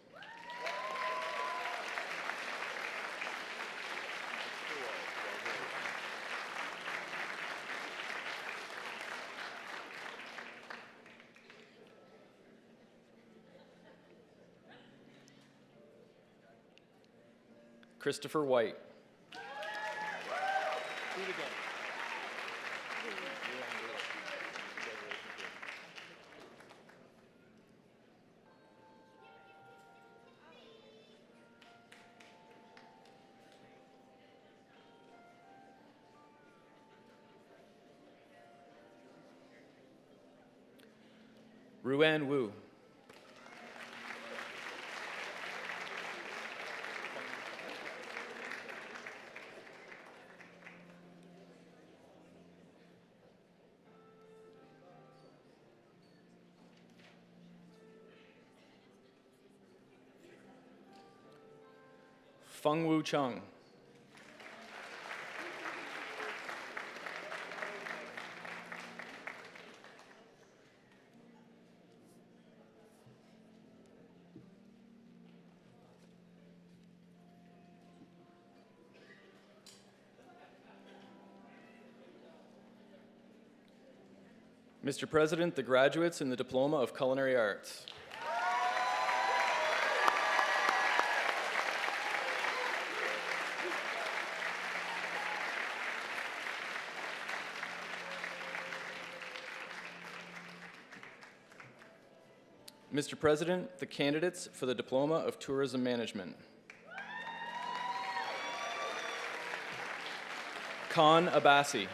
Christopher White. Ruan Wu. Feng Wu Chung. Mr. President, the graduates in the Diploma of Culinary Arts. Mr. President, the candidates for the Diploma of Tourism Management. Khan Abbasi.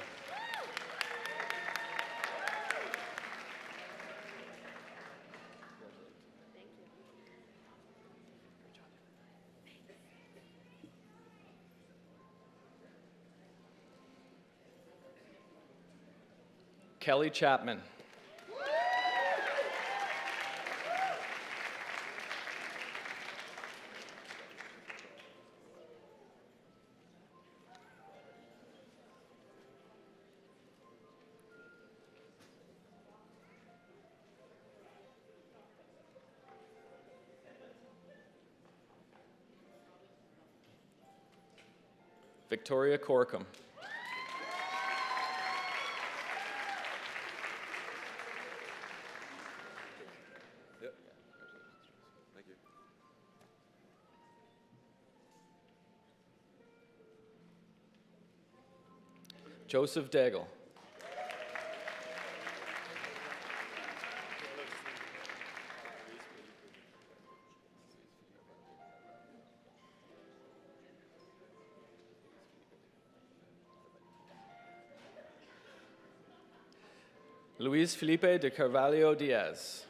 Kelly Chapman. Victoria Corcom. Joseph Daigle. Luis Felipe de Carvalho Diaz.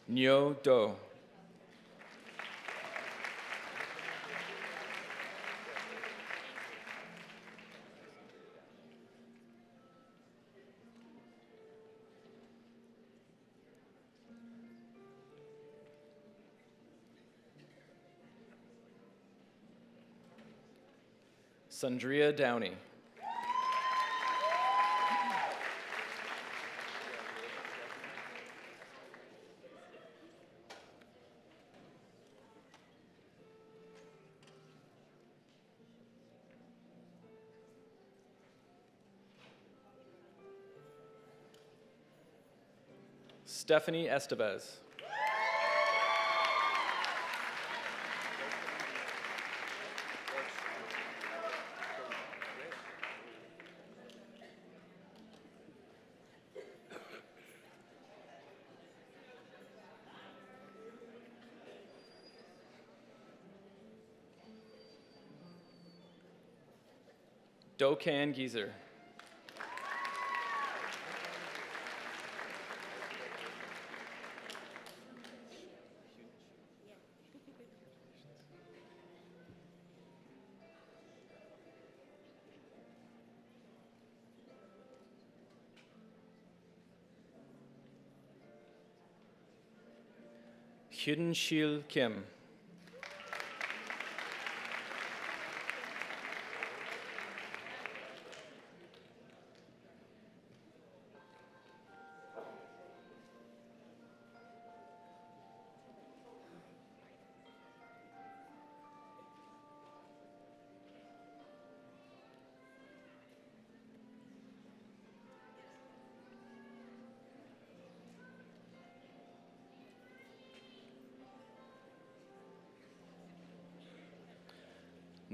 Nyo Do. Sandria Downey. Stephanie Estevez. Dokan Geezer. Hyun Shil Kim.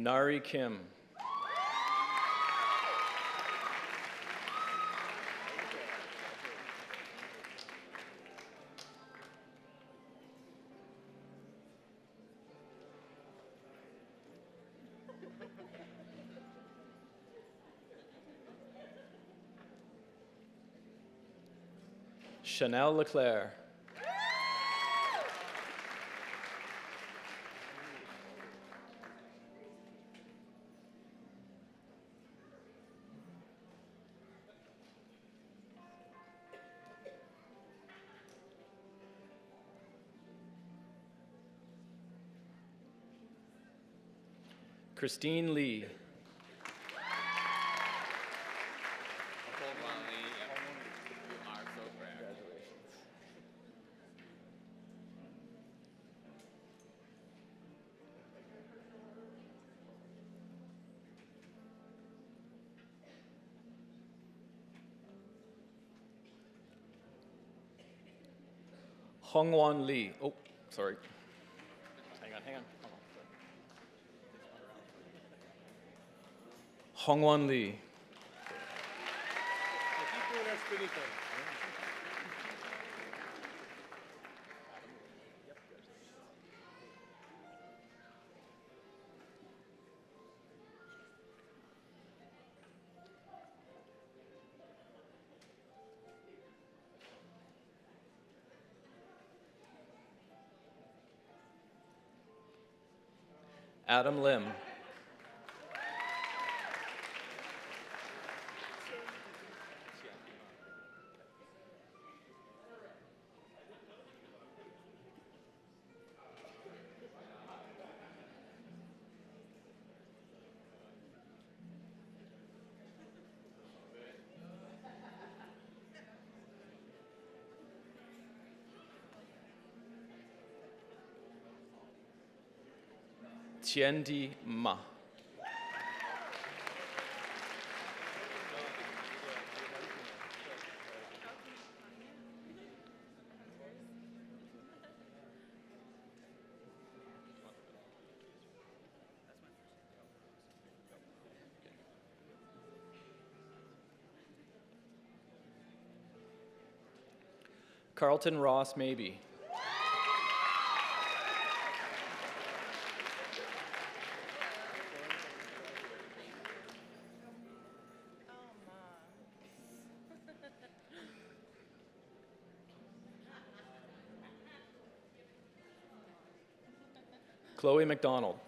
Nari Kim. Chanel Leclerc. Christine Lee. Hongwan Lee. Oh, sorry. Hang on. Hold on. Hongwan Lee. Adam Lim. Tiendi Ma. Carlton Ross Maybe. Chloe McDonald.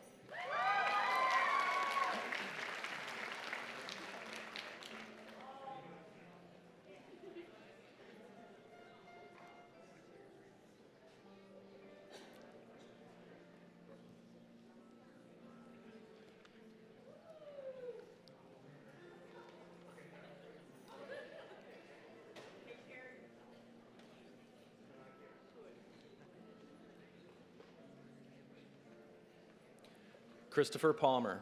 Christopher Palmer.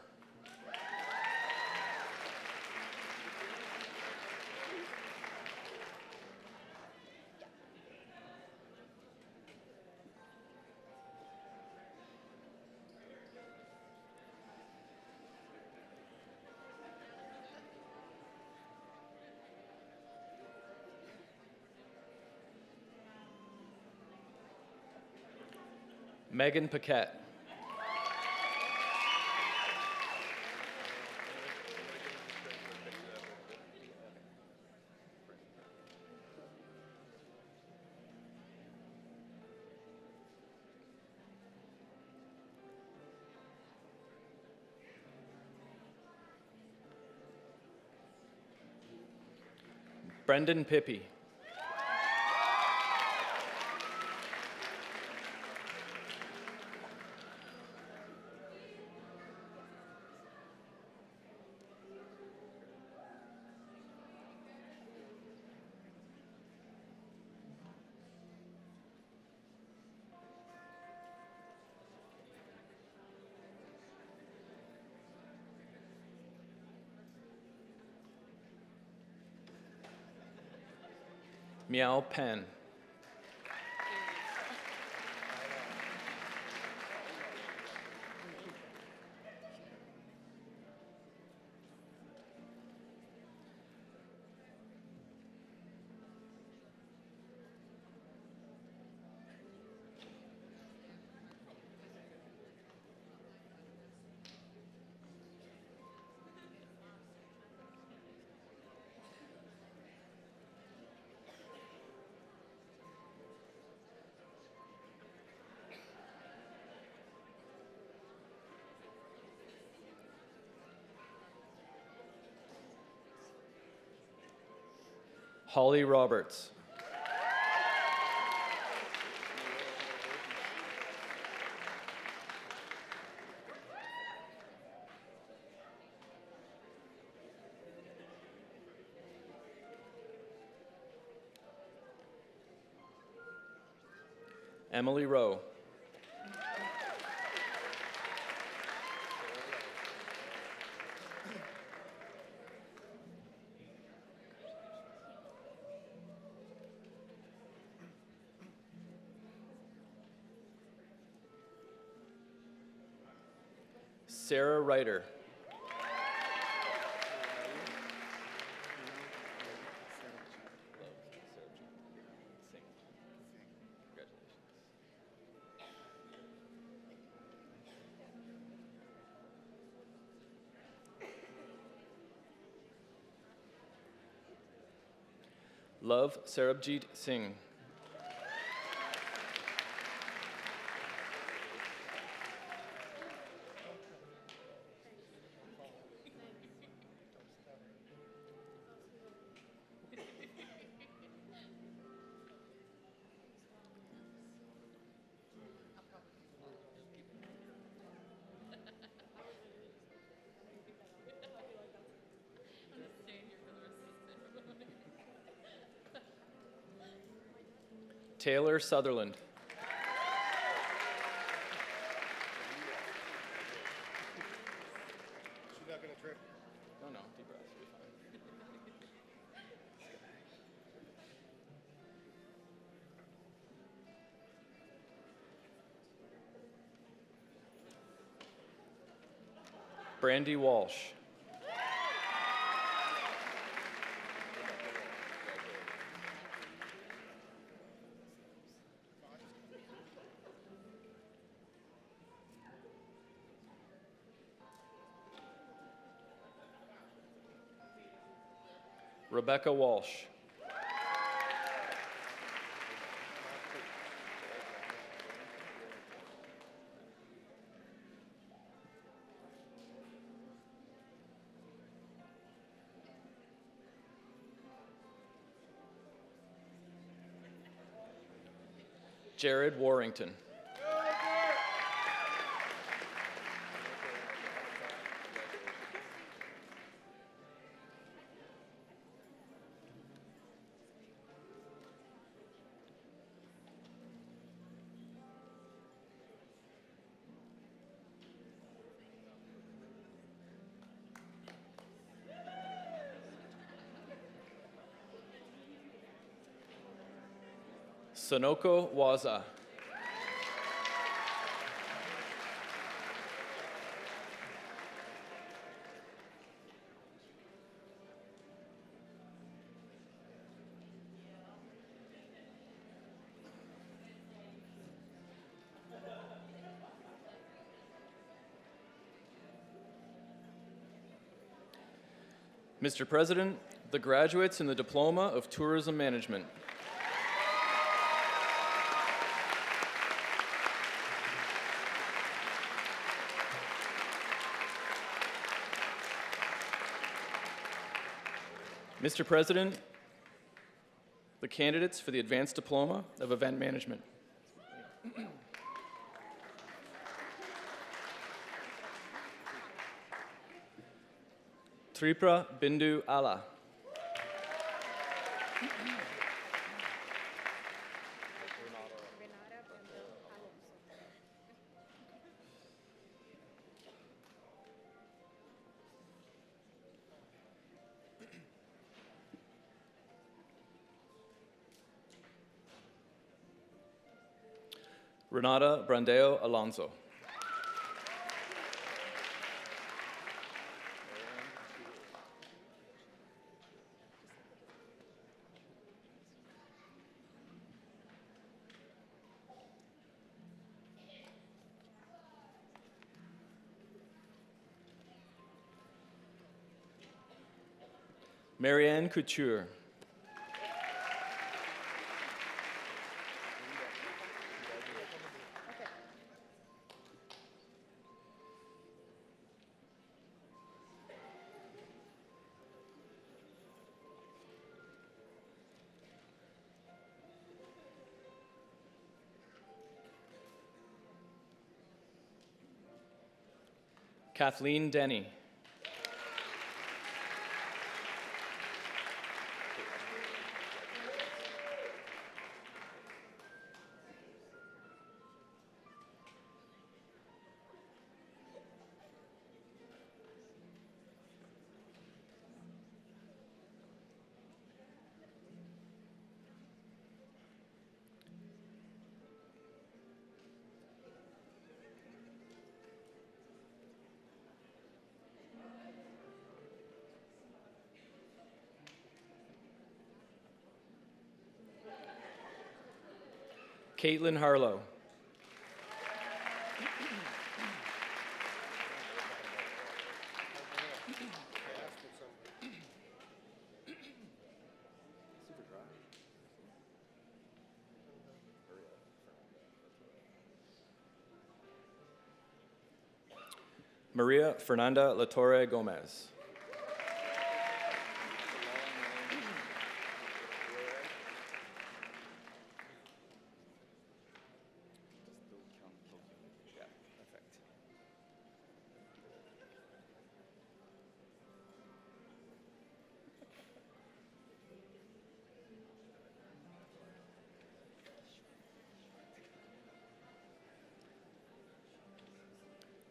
Megan Paquette. Brendan Pippy. Meow Pen. Holly Roberts. Emily Rowe. Sarah Ryder. Love Sarabjit Singh. Taylor Sutherland. She's not going to trip. No, deep breath, you'll be fine. Brandy Walsh. Rebecca Walsh. Jared Warrington. Sonoko Waza. Mr. President, the graduates in the Diploma of Tourism Management. Mr. President, the candidates for the Advanced Diploma of Event Management. Tripra Bindu Ala. Renata Brandeo Alonso. Marianne Couture. Kathleen Denny. Caitlin Harlow. Maria Fernanda Latorre Gomez.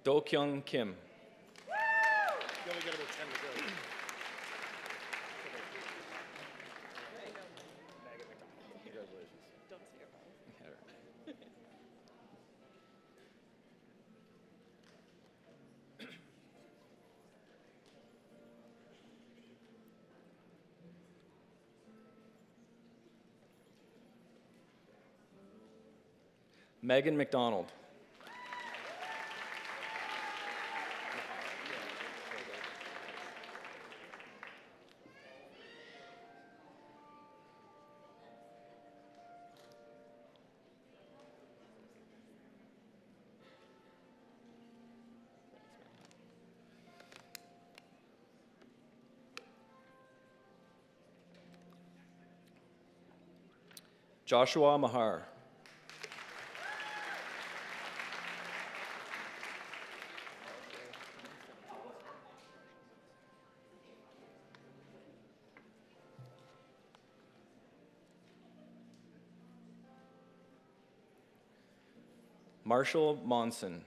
Do Kyung Kim. Megan McDonald. Joshua Mahar. Marshall Monson.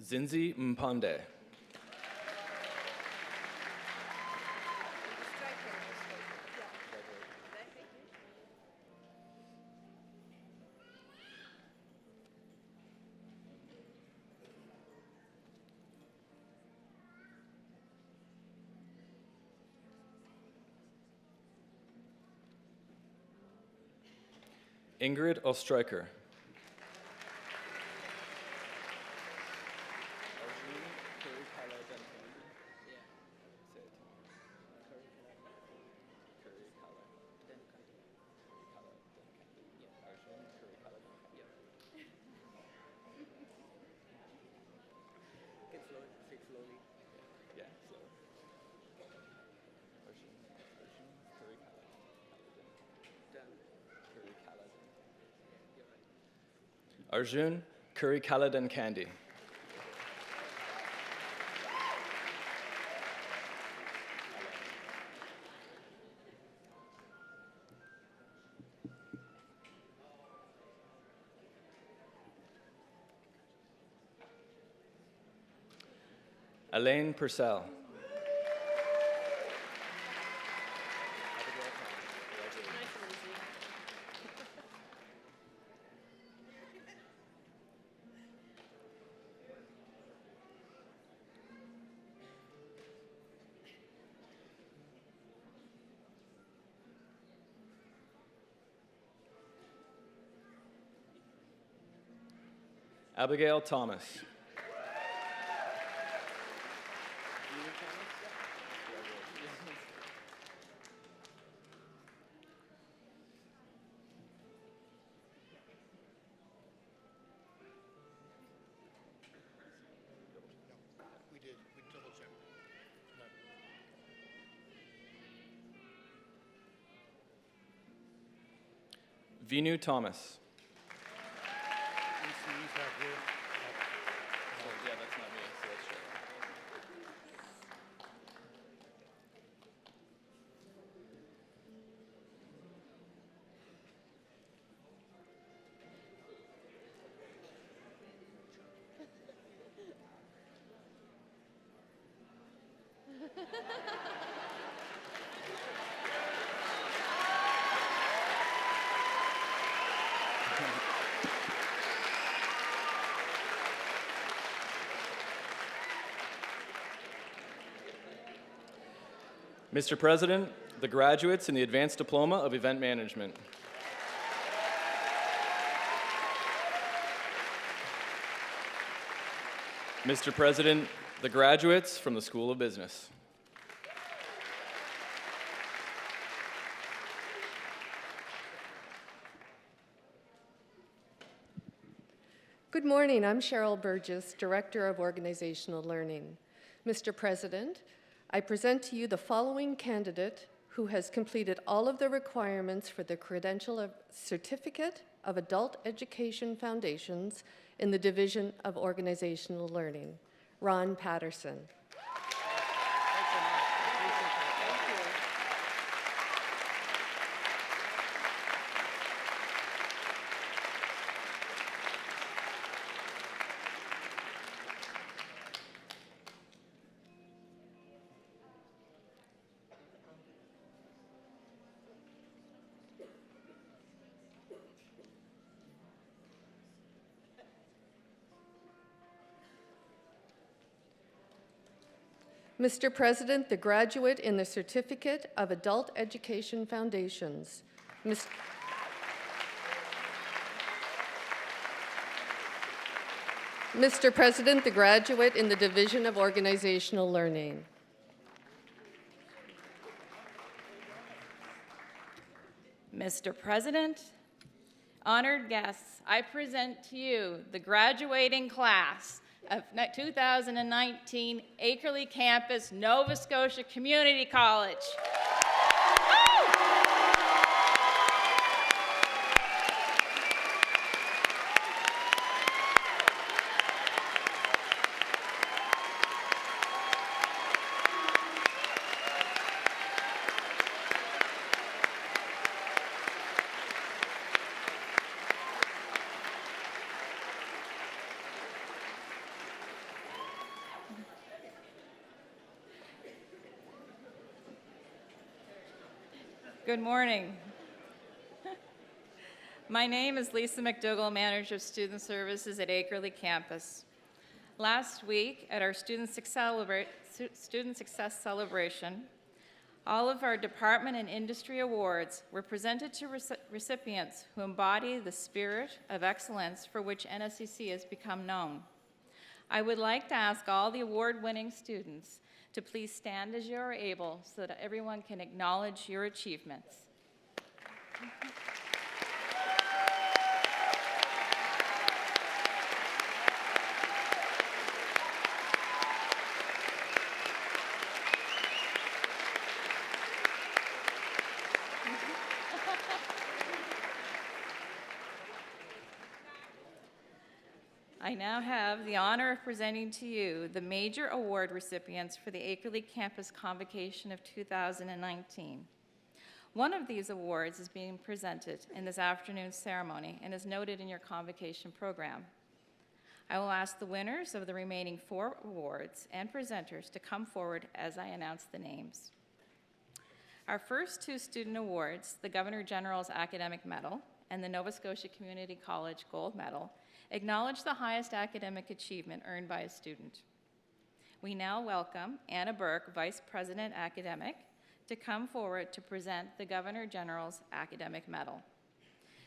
Zinzi Mpande. Ingrid Ostreicher. Arjun Curry Kaladan Candy. Elaine Purcell. Abigail Thomas. Vinu Thomas. Yeah, that's not me, so that's Mr. President, the graduates in the Advanced Diploma of Event Management. Mr. President, the graduates from the School of Business. Good morning. I'm Cheryl Burgess, Director of Organizational Learning. Mr. President, I present to you the following candidate who has completed all of the requirements for the Credential Certificate of Adult Education Foundations in the Division of Organizational Learning, Ron Patterson. Mr. President, the graduate in the Certificate of Adult Education Foundations. Mr. President, the graduate in the Division of Organizational Learning. Mr. President, honored guests, I present to you the graduating class of 2019 Akerley Campus, Nova Scotia Community College. Good morning. My name is Lisa McDougall, Manager of Student Services at Akerley Campus. Last week at our Student Success Celebration, all of our department and industry awards were presented to recipients who embody the spirit of excellence for which NSCC has become known. I would like to ask all the award-winning students to please stand as you are able so that everyone can acknowledge your achievements. I now have the honor of presenting to you the major award recipients for the Akerley Campus Convocation of 2019. One of these awards is being presented in this afternoon's ceremony and is noted in your convocation program. I will ask the winners of the remaining 4 awards and presenters to come forward as I announce the names. Our first 2 student awards, the Governor General's Academic Medal and the Nova Scotia Community College Gold Medal, acknowledge the highest academic achievement earned by a student. We now welcome Anna Burke, Vice President Academic, to come forward to present the Governor General's Academic Medal.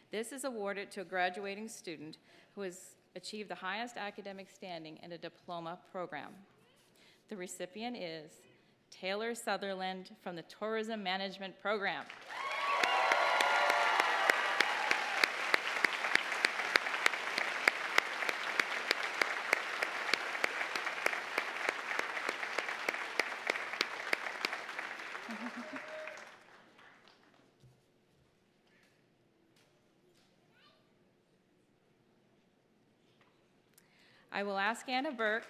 This is awarded to a graduating student who has achieved the highest academic standing in a diploma program. The recipient is Taylor Sutherland from the Tourism Management Program. I will ask Anna Burke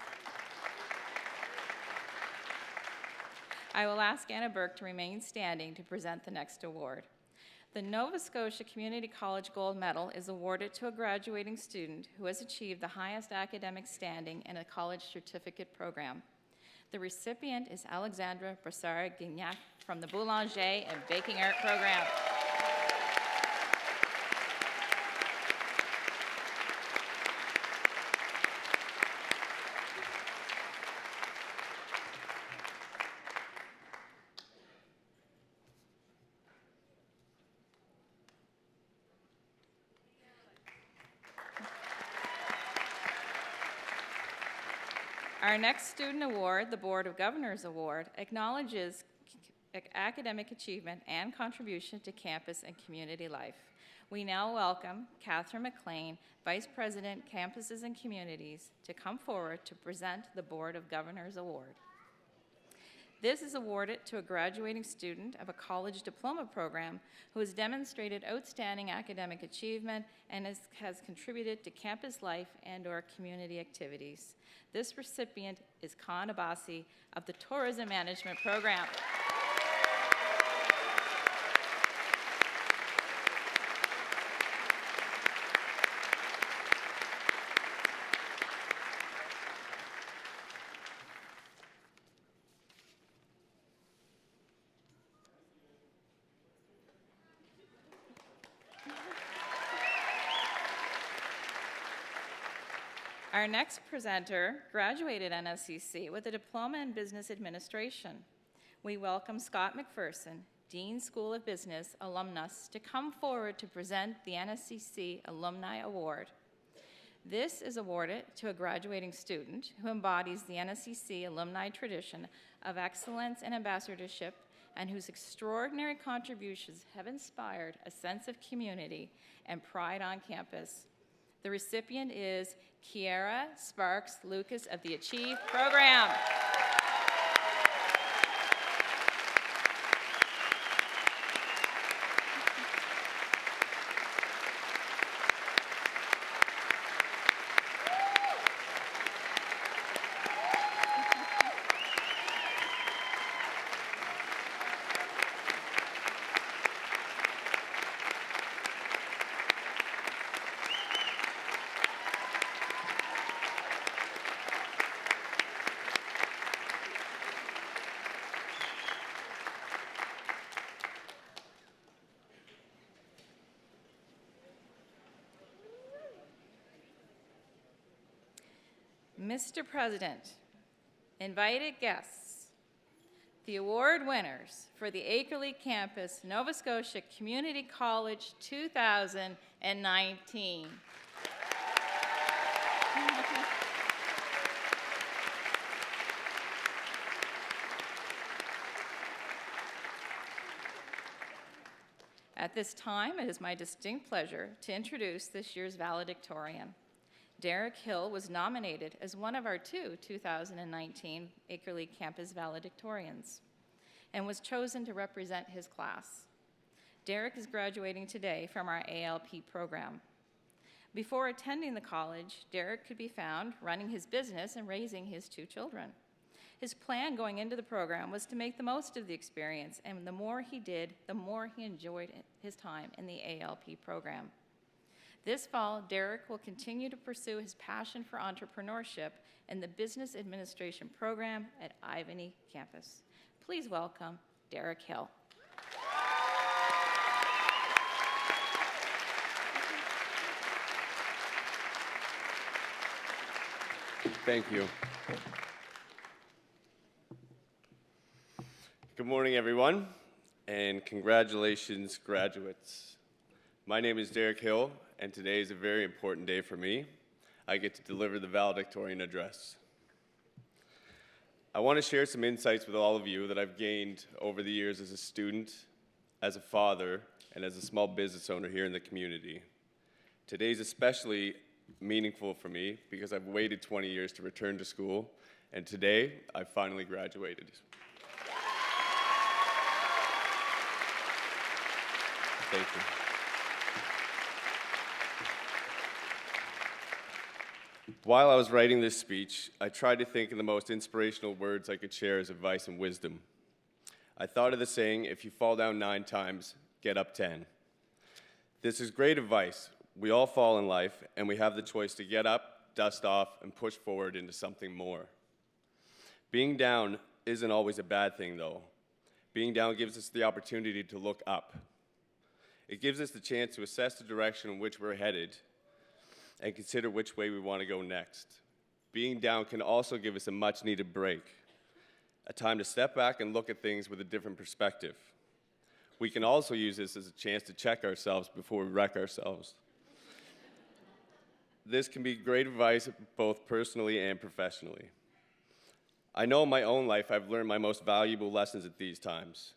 to remain standing to present the next award. The Nova Scotia Community College Gold Medal is awarded to a graduating student who has achieved the highest academic standing in a college certificate program. The recipient is Alexandra Brassard-Guignac from the Boulanger and Baking Art program. Our next student award, the Board of Governors Award, acknowledges academic achievement and contribution to campus and community life. We now welcome Catherine McLean, Vice President, Campuses and Communities, to come forward to present the Board of Governors Award. This is awarded to a graduating student of a college diploma program who has demonstrated outstanding academic achievement and has contributed to campus life and/or community activities. This recipient is Khan Abbasi of the Tourism Management program. Our next presenter graduated NSCC with a diploma in business administration. We welcome Scott McPherson, Dean School of Business alumnus, to come forward to present the NSCC Alumni Award. This is awarded to a graduating student who embodies the NSCC alumni tradition of excellence and ambassadorship, and whose extraordinary contributions have inspired a sense of community and pride on campus. The recipient is Kiara Sparks Lucas of the Achieve program. Mr. President, invited guests, the award winners for the Akerley Campus Nova Scotia Community College 2019. At this time, it is my distinct pleasure to introduce this year's valedictorian. Derek Hill was nominated as one of our two 2019 Akerley Campus valedictorians and was chosen to represent his class. Derek is graduating today from our ALP program. Before attending the college, Derek could be found running his business and raising his two children. His plan going into the program was to make the most of the experience, and the more he did, the more he enjoyed his time in the ALP program. This fall, Derek will continue to pursue his passion for entrepreneurship in the Business Administration program at Ivany Campus. Please welcome Derek Hill. Thank you. Good morning, everyone, and congratulations, graduates. My name is Derek Hill, and today is a very important day for me. I get to deliver the valedictorian address. I want to share some insights with all of you that I've gained over the years as a student, as a father, and as a small business owner here in the community. Today is especially meaningful for me because I've waited 20 years to return to school, and today I finally graduated. Thank you. While I was writing this speech, I tried to think of the most inspirational words I could share as advice and wisdom. I thought of the saying, if you fall down 9 times, get up 10. This is great advice. We all fall in life, and we have the choice to get up, dust off, and push forward into something more. Being down isn't always a bad thing, though. Being down gives us the opportunity to look up. It gives us the chance to assess the direction in which we're headed and consider which way we want to go next. Being down can also give us a much-needed break, a time to step back and look at things with a different perspective. We can also use this as a chance to check ourselves before we wreck ourselves. This can be great advice both personally and professionally. I know in my own life I've learned my most valuable lessons at these times.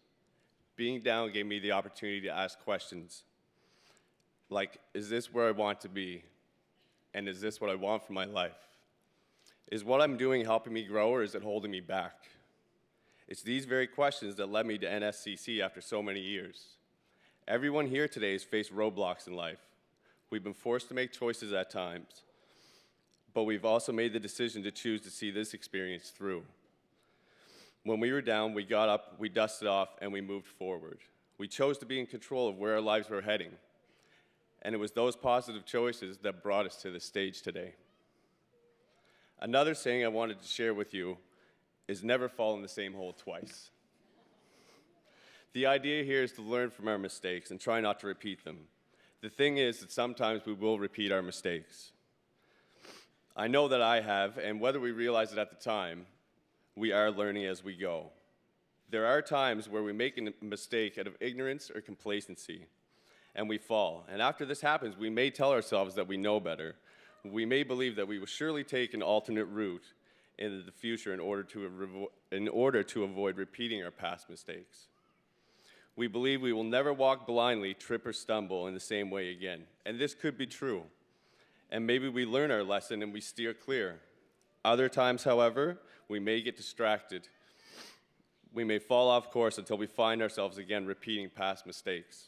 Being down gave me the opportunity to ask questions like, is this where I want to be? And is this what I want for my life? Is what I'm doing helping me grow, or is it holding me back? It's these very questions that led me to NSCC after so many years. Everyone here today has faced roadblocks in life. We've been forced to make choices at times, but we've also made the decision to choose to see this experience through. When we were down, we got up, we dusted off, and we moved forward. We chose to be in control of where our lives were heading. And it was those positive choices that brought us to this stage today. Another saying I wanted to share with you is never fall in the same hole twice. The idea here is to learn from our mistakes and try not to repeat them. The thing is that sometimes we will repeat our mistakes. I know that I have, and whether we realize it at the time, we are learning as we go. There are times where we make a mistake out of ignorance or complacency, and we fall. And after this happens, we may tell ourselves that we know better. We may believe that we will surely take an alternate route in the future in order to avoid repeating our past mistakes. We believe we will never walk blindly, trip or stumble in the same way again. And this could be true. And maybe we learn our lesson and we steer clear. Other times, however, we may get distracted. We may fall off course until we find ourselves again repeating past mistakes.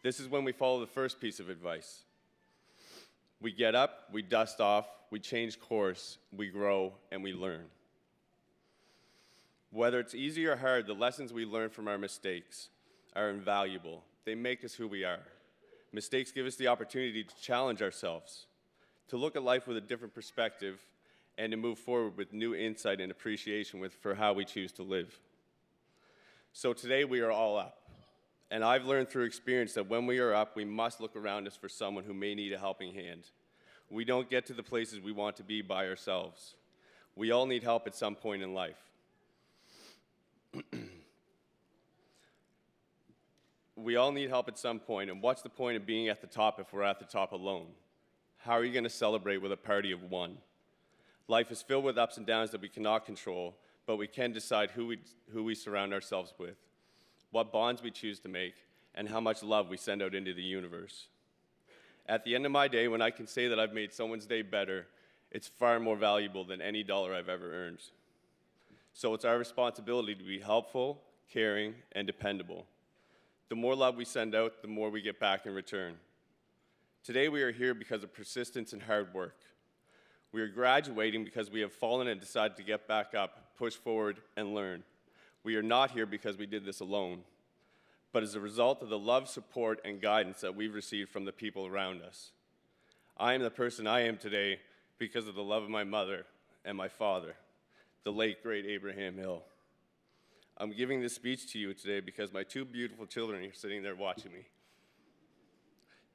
This is when we follow the first piece of advice. We get up, we dust off, we change course, we grow, and we learn. Whether it's easy or hard, the lessons we learn from our mistakes are invaluable. They make us who we are. Mistakes give us the opportunity to challenge ourselves, to look at life with a different perspective, and to move forward with new insight and appreciation for how we choose to live. So today we are all up. And I've learned through experience that when we are up, we must look around us for someone who may need a helping hand. We don't get to the places we want to be by ourselves. We all need help at some point in life. We all need help at some point, and what's the point of being at the top if we're at the top alone? How are you going to celebrate with a party of one? Life is filled with ups and downs that we cannot control, but we can decide who we surround ourselves with, what bonds we choose to make, and how much love we send out into the universe. At the end of my day, when I can say that I've made someone's day better, it's far more valuable than any dollar I've ever earned. So it's our responsibility to be helpful, caring, and dependable. The more love we send out, the more we get back in return. Today we are here because of persistence and hard work. We are graduating because we have fallen and decided to get back up, push forward, and learn. We are not here because we did this alone, but as a result of the love, support, and guidance that we've received from the people around us. I am the person I am today because of the love of my mother and my father, the late, great Abraham Hill. I'm giving this speech to you today because my 2 beautiful children are sitting there watching me.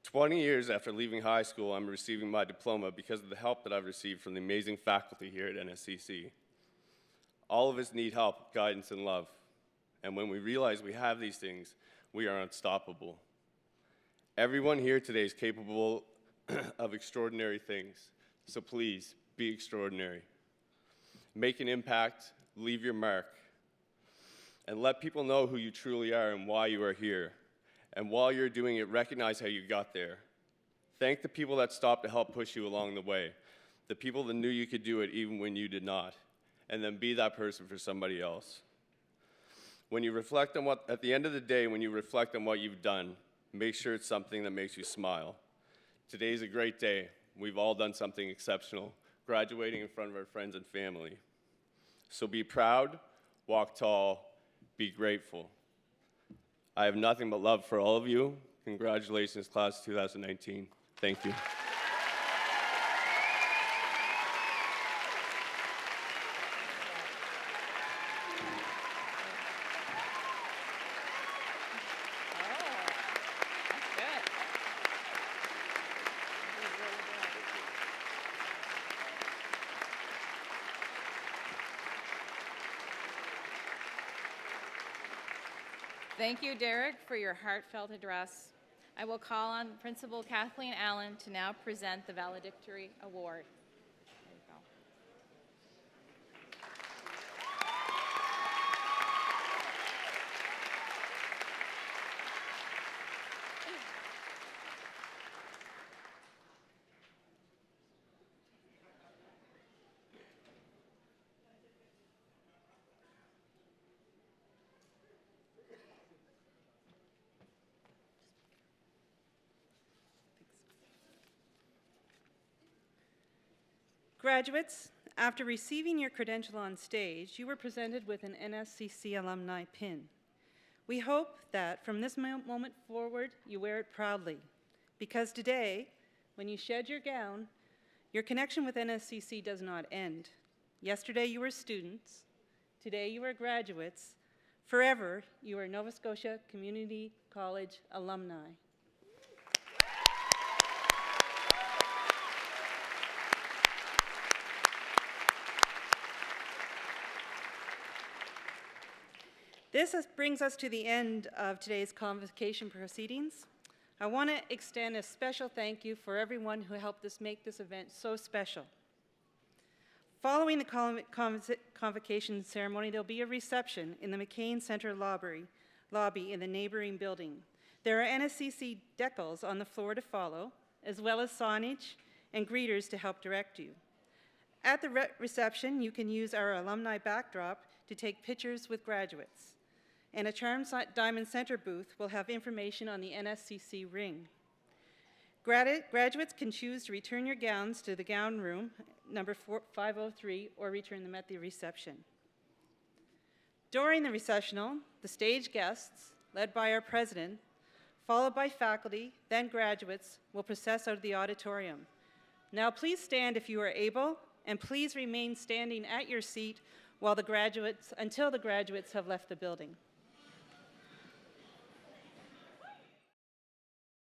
20 years after leaving high school, I'm receiving my diploma because of the help that I've received from the amazing faculty here at NSCC. All of us need help, guidance, and love. And when we realize we have these things, we are unstoppable. Everyone here today is capable of extraordinary things. So please, be extraordinary. Make an impact, leave your mark, and let people know who you truly are and why you are here. And while you're doing it, recognize how you got there. Thank the people that stopped to help push you along the way, the people that knew you could do it even when you did not, and then be that person for somebody else. When you reflect on at the end of the day, when you reflect on what you've done, make sure it's something that makes you smile. Today's a great day. We've all done something exceptional. graduating in front of our friends and family. So be proud, walk tall, be grateful. I have nothing but love for all of you. Congratulations, class of 2019. Thank you. Thank you, Derek, for your heartfelt address. I will call on Principal Kathleen Allen to now present the Valedictory Award. There you go. Graduates, after receiving your credential on stage, you were presented with an NSCC alumni pin. We hope that from this moment forward, you wear it proudly, because today, when you shed your gown, your connection with NSCC does not end. Yesterday you were students, today you are graduates, forever you are Nova Scotia Community College alumni. This brings us to the end of today's convocation proceedings. I want to extend a special thank you for everyone who helped us make this event so special. Following the convocation ceremony, there'll be a reception in the McCain Center lobby in the neighboring building. There are NSCC decals on the floor to follow, as well as signage and greeters to help direct you. At the reception, you can use our alumni backdrop to take pictures with graduates. And a Charm Diamond Center booth will have information on the NSCC ring. Graduates can choose to return your gowns to the gown room, number 503, or return them at the reception. During the recessional, the stage guests, led by our president, followed by faculty, then graduates, will process out of the auditorium. Now please stand if you are able, and please remain standing at your seat until the graduates have left the building.